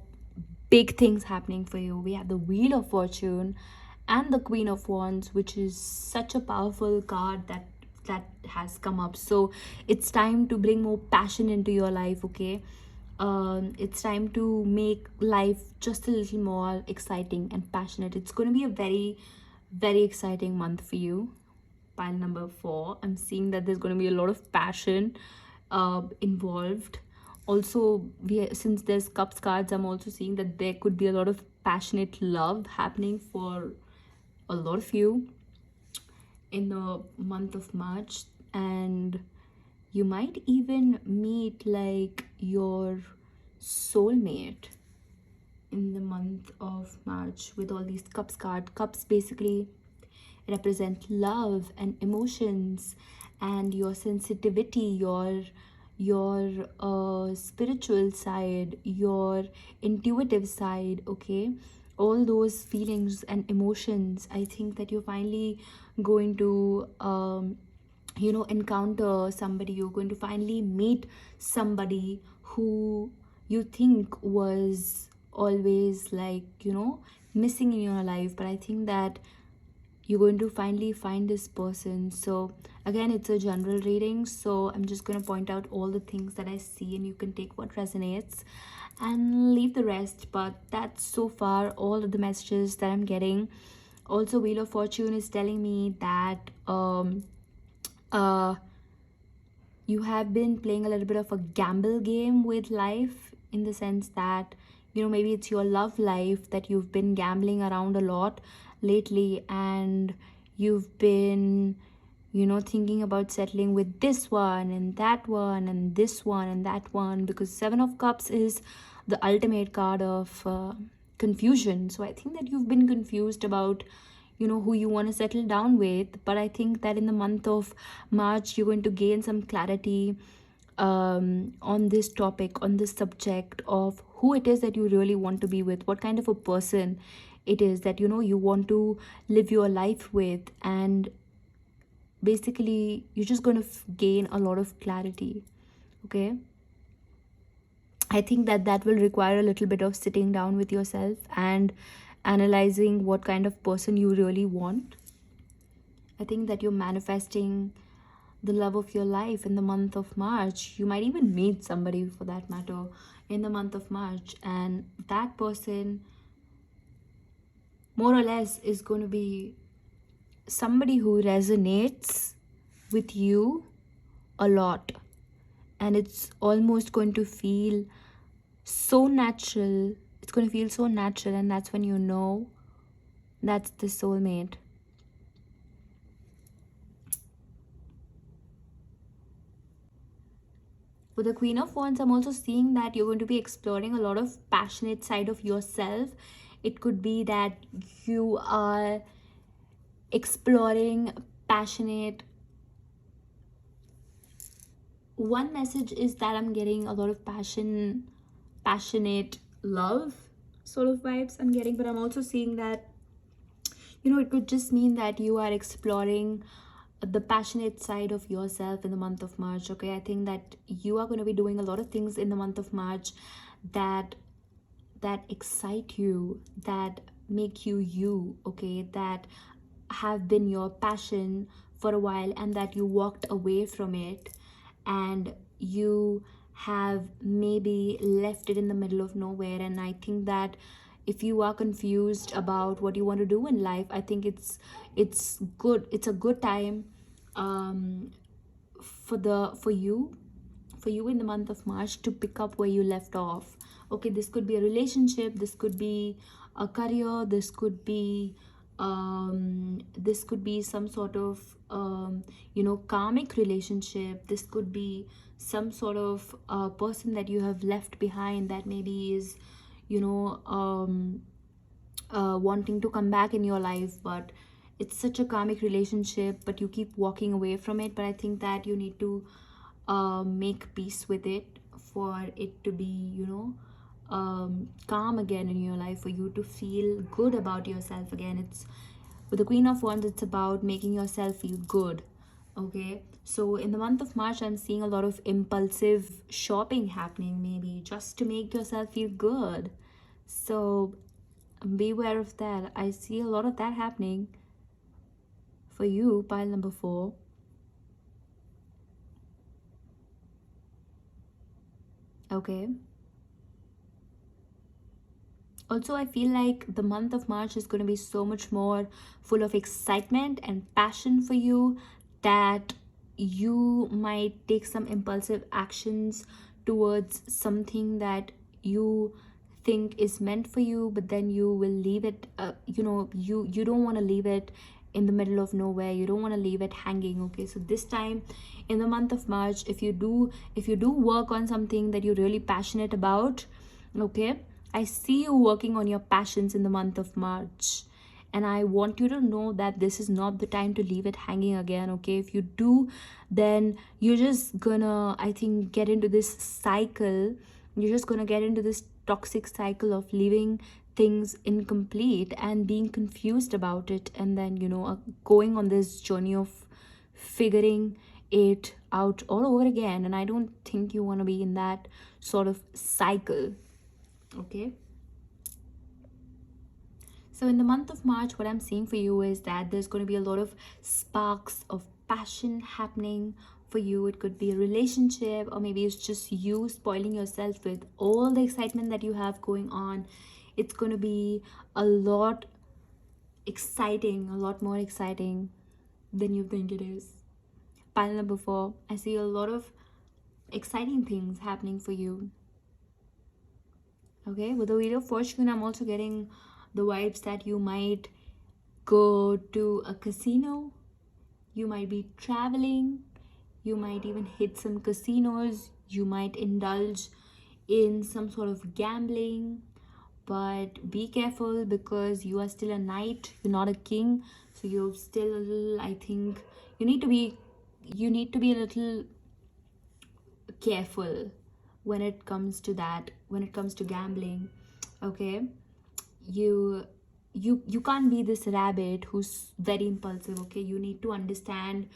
big things happening for you. We have the Wheel of Fortune and the Queen of Wands, which is such a powerful card that has come up. So it's time to bring more passion into your life. Okay, it's time to make life just a little more exciting and passionate. It's going to be a very, very exciting month for you. Pile number 4, I'm seeing that there's going to be a lot of passion involved. Also, since there's cups cards, I'm also seeing that there could be a lot of passionate love happening for a lot of you in the month of March. And you might even meet like your soulmate in the month of March with all these cups card. Cups basically represent love and emotions and your sensitivity, your spiritual side, your intuitive side. Okay, all those feelings and emotions, I think that you're finally going to encounter somebody. You're going to finally meet somebody who you think was always like missing in your life, but I think that you're going to finally find this person. So again, it's a general reading, so I'm just going to point out all the things that I see, and you can take what resonates and leave the rest. But that's so far all of the messages that I'm getting. Also, Wheel of Fortune is telling me that uh you have been playing a little bit of a gamble game with life, in the sense that maybe it's your love life that you've been gambling around a lot lately, and you've been thinking about settling with this one and that one and this one and that one, because Seven of Cups is the ultimate card of confusion. So I think that you've been confused about who you want to settle down with, but I think that in the month of March you're going to gain some clarity on this topic, on this subject of who it is that you really want to be with, what kind of a person it is that you want to live your life with. And basically you're just going to gain a lot of clarity. Okay, I think that that will require a little bit of sitting down with yourself and analyzing what kind of person you really want. I think that you're manifesting the love of your life in the month of March. You might even meet somebody, for that matter, in the month of March, and that person more or less is going to be somebody who resonates with you a lot, and it's almost going to feel so natural. It's going to feel so natural, and that's when that's the soulmate. With the Queen of Wands, I'm also seeing that you're going to be exploring a lot of passionate side of yourself. It could be that you are exploring passionate. One message is that I'm getting a lot of passionate love sort of vibes I'm getting, but I'm also seeing that it could just mean that you are exploring the passionate side of yourself in the month of March. Okay, I think that you are going to be doing a lot of things in the month of March that excite you, that make you. Okay, that have been your passion for a while, and that you walked away from it, and you have maybe left it in the middle of nowhere. And I think that if you are confused about what you want to do in life, I think it's a good time um for you in the month of March to pick up where you left off. Okay, this could be a relationship, this could be a career, this could be some sort of karmic relationship. This could be some sort of person that you have left behind that maybe is wanting to come back in your life, but it's such a karmic relationship, but you keep walking away from it. But I think that you need to make peace with it for it to be calm again in your life, for you to feel good about yourself again. It's with the Queen of Wands, it's about making yourself feel good. Okay, so in the month of March, I'm seeing a lot of impulsive shopping happening, maybe just to make yourself feel good. So beware of that. I see a lot of that happening for you, pile number 4. Okay. Also, I feel like the month of March is going to be so much more full of excitement and passion for you that you might take some impulsive actions towards something that you think is meant for you, but then you will leave it, you don't want to leave it in the middle of nowhere. You don't want to leave it hanging. Okay, so this time in the month of March, if you do work on something that you're really passionate about, okay, I see you working on your passions in the month of March. And I want you to know that this is not the time to leave it hanging again. Okay, if you do, then you're just gonna, I think, get into this cycle. You're just gonna get into this toxic cycle of leaving things incomplete and being confused about it, and then, going on this journey of figuring it out all over again. And I don't think you want to be in that sort of cycle. Okay, so in the month of March, what I'm seeing for you is that there's going to be a lot of sparks of passion happening for you. It could be a relationship, or maybe it's just you spoiling yourself with all the excitement that you have going on. It's going to be a lot exciting, a lot more exciting than you think it is. Pile number 4, I see a lot of exciting things happening for you. Okay, with the Wheel of Fortune, I'm also getting the vibes that you might go to a casino, you might be traveling, you might even hit some casinos, you might indulge in some sort of gambling. But be careful, because you are still a knight, you're not a king. So you're still a little, I think, you need to be a little careful when it comes to that, when it comes to gambling. Okay, you you can't be this rabbit who's very impulsive. Okay, you need to understand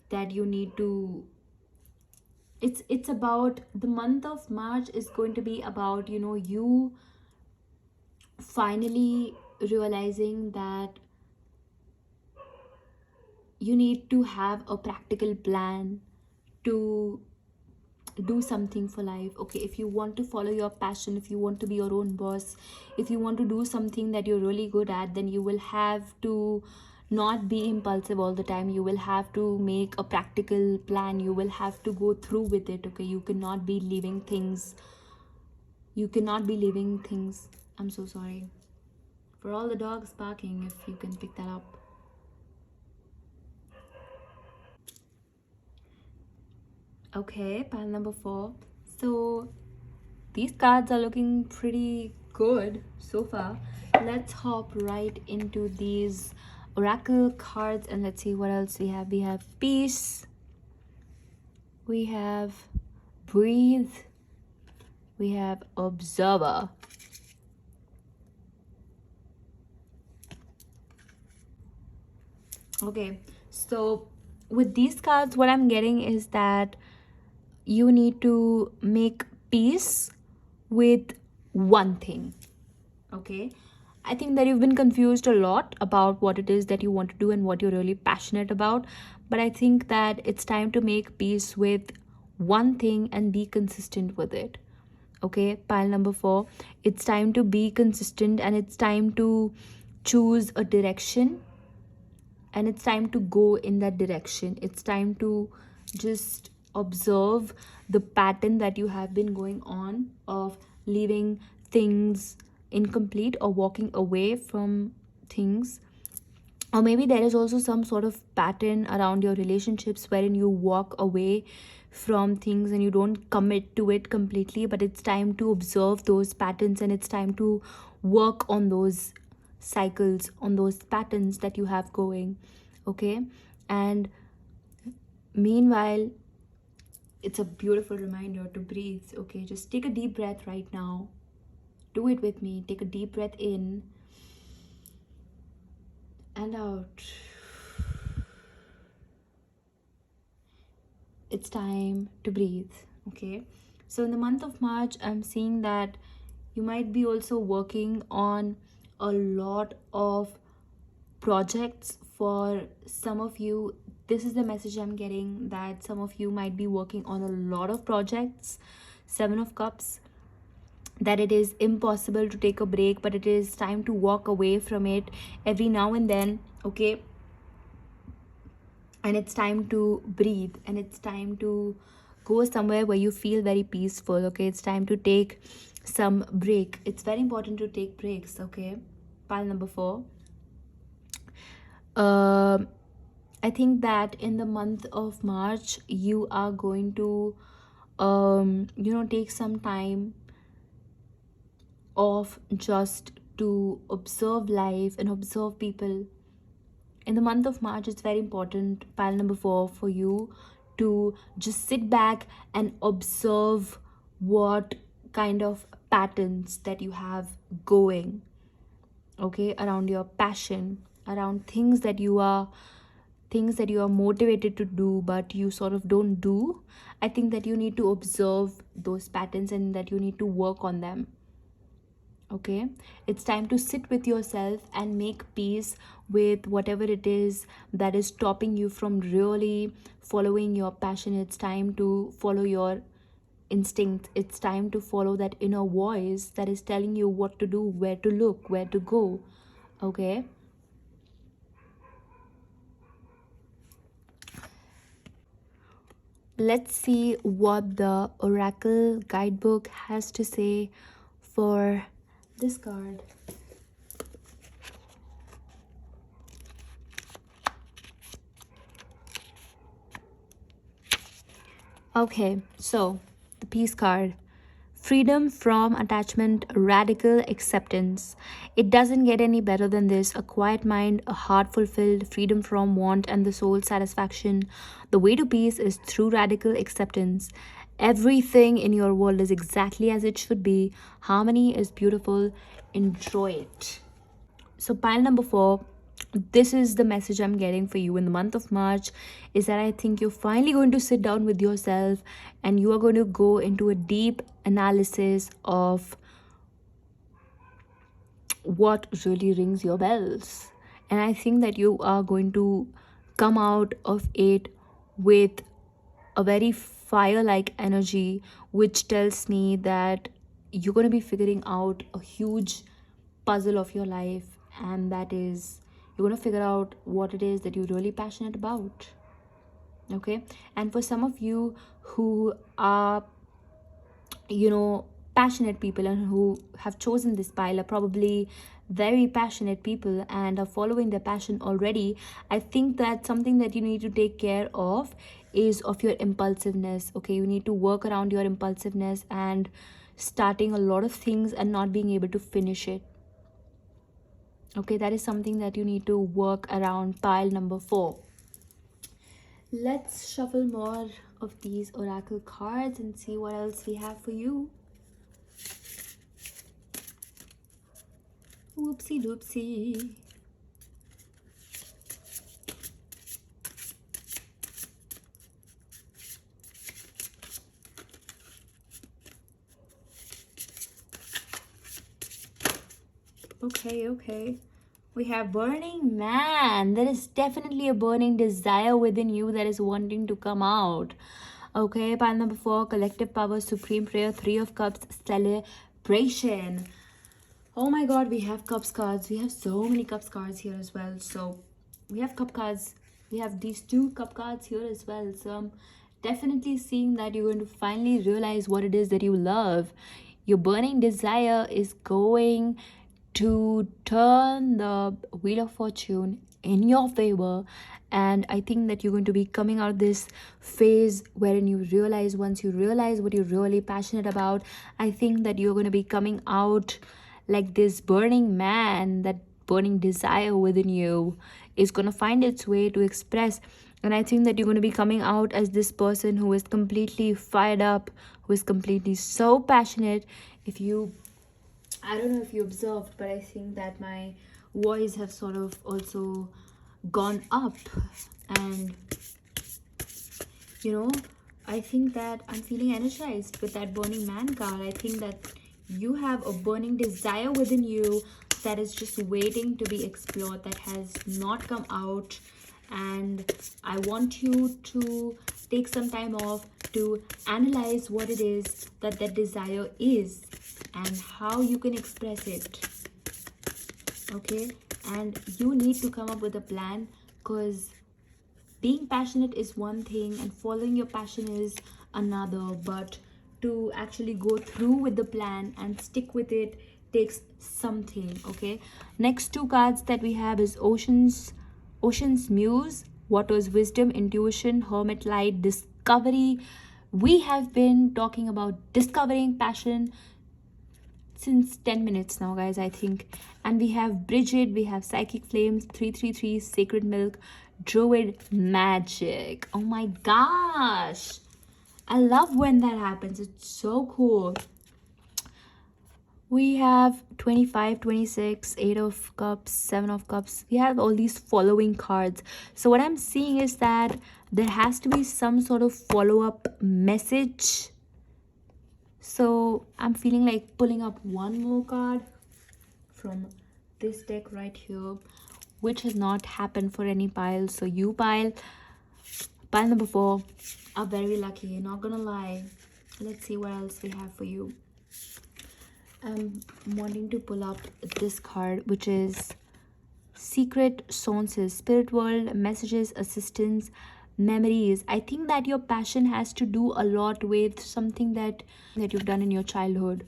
that you need to, it's about, the month of March is going to be about, you finally realizing that you need to have a practical plan to do something for life. Okay, if you want to follow your passion, if you want to be your own boss, if you want to do something that you're really good at, then you will have to not be impulsive all the time. You will have to make a practical plan. You will have to go through with it. Okay, you cannot be leaving things. I'm so sorry for all the dogs barking, if you can pick that up. Okay, pile number 4. So these cards are looking pretty good so far. Let's hop right into these oracle cards and let's see what else we have. We have peace, we have breathe, we have observer. Okay, so with these cards, what I'm getting is that you need to make peace with one thing. Okay, I think that you've been confused a lot about what it is that you want to do and what you're really passionate about, but I think that it's time to make peace with one thing and be consistent with it. Okay, pile number 4, it's time to be consistent, and it's time to choose a direction, and it's time to go in that direction. It's time to just observe the pattern that you have been going on of leaving things incomplete or walking away from things. Or maybe there is also some sort of pattern around your relationships wherein you walk away from things and you don't commit to it completely, but it's time to observe those patterns, and it's time to work on those cycles, on those patterns that you have going. Okay, and meanwhile, it's a beautiful reminder to breathe. Okay, just take a deep breath right now. Do it with me. Take a deep breath in and out. it's time to breathe. Okay, so in the month of March, I'm seeing that you might be also working on a lot of projects. For some of you, this is the message I'm getting, that some of you might be working on a lot of projects. Seven of Cups, that it is impossible to take a break, but it is time to walk away from it every now and then. Okay, and it's time to breathe, and it's time to go somewhere where you feel very peaceful. Okay, it's time to take some break. It's very important to take breaks. Okay, pile number 4. um I think that in the month of March, you are going to take some time off just to observe life and observe people. In the month of March, it's very important, pile number 4, for you to just sit back and observe what kind of patterns that you have going, okay, around your passion, around things that you are motivated to do but you sort of don't do. I think that you need to observe those patterns and that you need to work on them. Okay, it's time to sit with yourself and make peace with whatever it is that is stopping you from really following your passion. It's time to follow your instinct. It's time to follow that inner voice that is telling you what to do, where to look, where to go. Okay, let's see what the Oracle guidebook has to say for this card. Okay, so the Peace card. Freedom from attachment, radical acceptance. It doesn't get any better than this. A quiet mind, a heart fulfilled, freedom from want, and the soul satisfaction. The way to peace is through radical acceptance. Everything in your world is exactly as it should be. Harmony is beautiful. Enjoy it. So, pile number 4, this is the message I'm getting for you in the month of March, is that I think you're finally going to sit down with yourself and you are going to go into a deep analysis of what really rings your bells. And I think that you are going to come out of it with a very fire like energy, which tells me that you're going to be figuring out a huge puzzle of your life, and that is, you're going to figure out what it is that you're really passionate about. Okay, and for some of you who are passionate people and who have chosen this pile are probably very passionate people and are following their passion already. I think that something that you need to take care of is of your impulsiveness. Okay, you need to work around your impulsiveness and starting a lot of things and not being able to finish it. Okay, that is something that you need to work around, pile number 4. Let's shuffle more of these oracle cards and see what else we have for you. Whoopsie doopsie. Okay. We have burning man. There is definitely a burning desire within you that is wanting to come out. Okay, pile number 4, collective power, supreme prayer, 3 of cups, celebration. Oh my god, we have cups cards. We have so many cups cards here as well. So we have cup cards. We have these 2 cup cards here as well. So I'm definitely seeing that you're going to finally realize what it is that you love. Your burning desire is going to turn the wheel of fortune in your favor, and I think that you're going to be coming out this phase wherein you realize, once you realize what you're really passionate about, I think that you're going to be coming out like this burning man. That burning desire within you is going to find its way to express, and I think that you're going to be coming out as this person who is completely fired up, who is completely so passionate. If you I don't know if you observed, but I think that my voice have sort of also gone up, and you know I think that I'm feeling energized with that burning man card. I think that you have a burning desire within you that is just waiting to be explored, that has not come out. And I want you to take some time off to analyze what it is that that desire is and how you can express it. Okay? And you need to come up with a plan, because being passionate is one thing and following your passion is another, but to actually go through with the plan and stick with it takes something. Okay, next two cards that we have is Ocean's Muse, Water's Wisdom, Intuition, Hermit Light, Discovery. We have been talking about discovering passion since 10 minutes now, guys, I think. And we have Bridget, we have Psychic Flames, 333, Sacred Milk, Druid Magic. Oh my gosh, I love when that happens. It's so cool. We have 25, 26, 8 of Cups, 7 of Cups. We have all these following cards. So what I'm seeing is that there has to be some sort of follow-up message. So I'm feeling like pulling up one more card from this deck right here, which has not happened for any pile. So you pile number 4 are very lucky, not gonna lie. Let's see what else we have for you. I'm wanting to pull up this card, which is Secret Sonses, Spirit World, Messages, Assistance, Memories. I think that your passion has to do a lot with something that you've done in your childhood.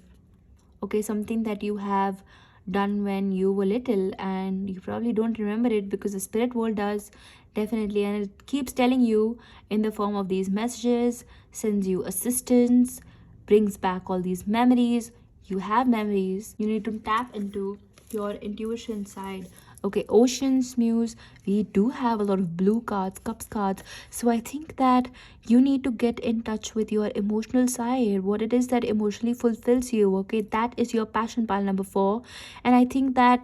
Okay, something that you have done when you were little and you probably don't remember it, because the spirit world does, definitely, and it keeps telling you in the form of these messages, sends you assistance, brings back all these memories. You have memories, you need to tap into your intuition side. Okay, Ocean's Muse, we do have a lot of blue cards, cups cards. So I think that you need to get in touch with your emotional side, what it is that emotionally fulfills you. Okay, that is your passion, pile number 4. And I think that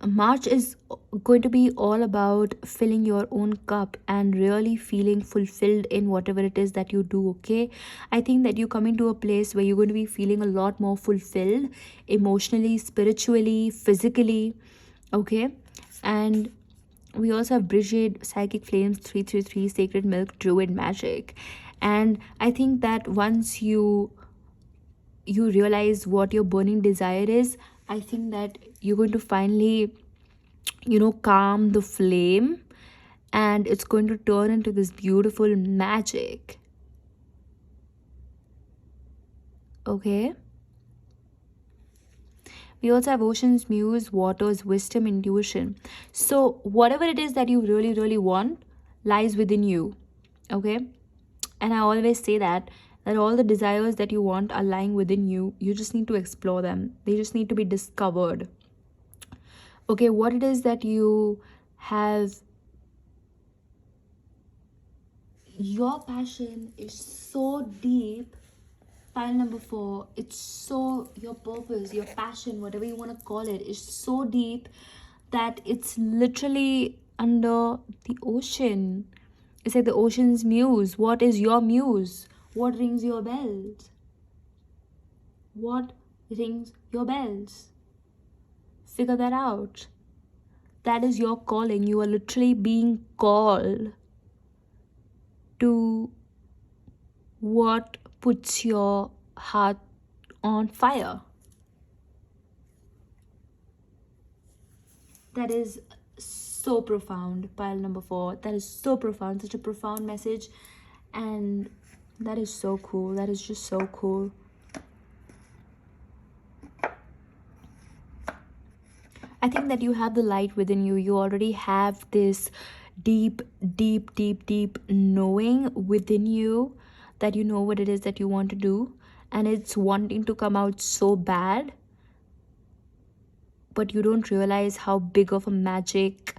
March is going to be all about filling your own cup and really feeling fulfilled in whatever it is that you do. Okay, I think that you come into a place where you're going to be feeling a lot more fulfilled emotionally, spiritually, physically. Okay, and we also have Bridget, Psychic Flames, 333, Sacred Milk, Druid Magic. And I think that once you realize what your burning desire is, I think that you're going to finally, calm the flame, and it's going to turn into this beautiful magic. Okay, we also have Ocean's Muse, Water's Wisdom, Intuition. So whatever it is that you really really want lies within you. Okay, and I always say that all the desires that you want are lying within you. You just need to explore them, they just need to be discovered. Okay, what it is that you have, your passion is so deep, pile number 4, it's so, your purpose, your passion, whatever you want to call it, is so deep that it's literally under the ocean. It's like the Ocean's Muse. What is your muse? What rings your bells? What rings your bells? Figure that out. That is your calling. You are literally being called to what puts your heart on fire. That is so profound, pile number 4. That is so profound, such a profound message. And that is so cool. That is just so cool. I think that you have the light within you. You already have this deep, deep, deep, deep knowing within you, that you know what it is that you want to do, and it's wanting to come out so bad, but you don't realize how big of a magic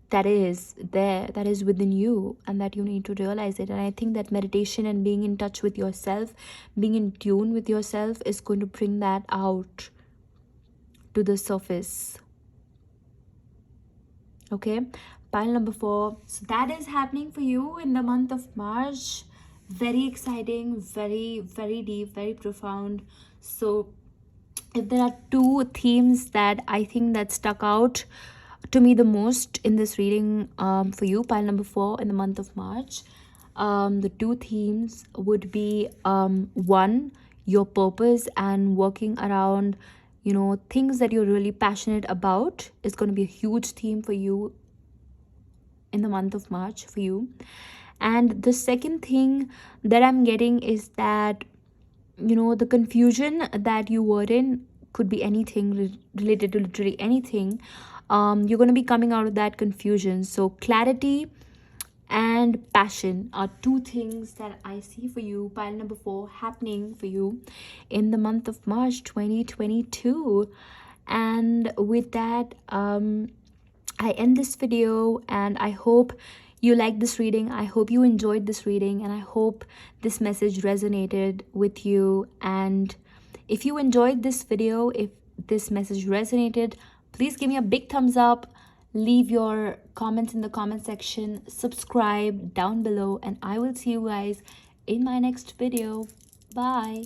that is there, that is within you, and that you need to realize it. And I think that meditation and being in touch with yourself, being in tune with yourself, is going to bring that out to the surface. Okay, pile number 4. So that is happening for you in the month of March. Very exciting, very, very deep, very profound. So if there are two themes that I think that stuck out to me the most in this reading, for you, pile number 4, in the month of March, the two themes would be, one, your purpose and working around, things that you're really passionate about is going to be a huge theme for you in the month of March for you. And the second thing that I'm getting is that, the confusion that you were in, could be anything related to literally anything. You're going to be coming out of that confusion. So clarity and passion are two things that I see for you, pile number 4, happening for you in the month of March 2022. And with that, I end this video, and I hope you liked this reading. I hope you enjoyed this reading, and I hope this message resonated with you. And if you enjoyed this video, if this message resonated, please give me a big thumbs up, leave your comments in the comment section, subscribe down below, and I will see you guys in my next video. Bye.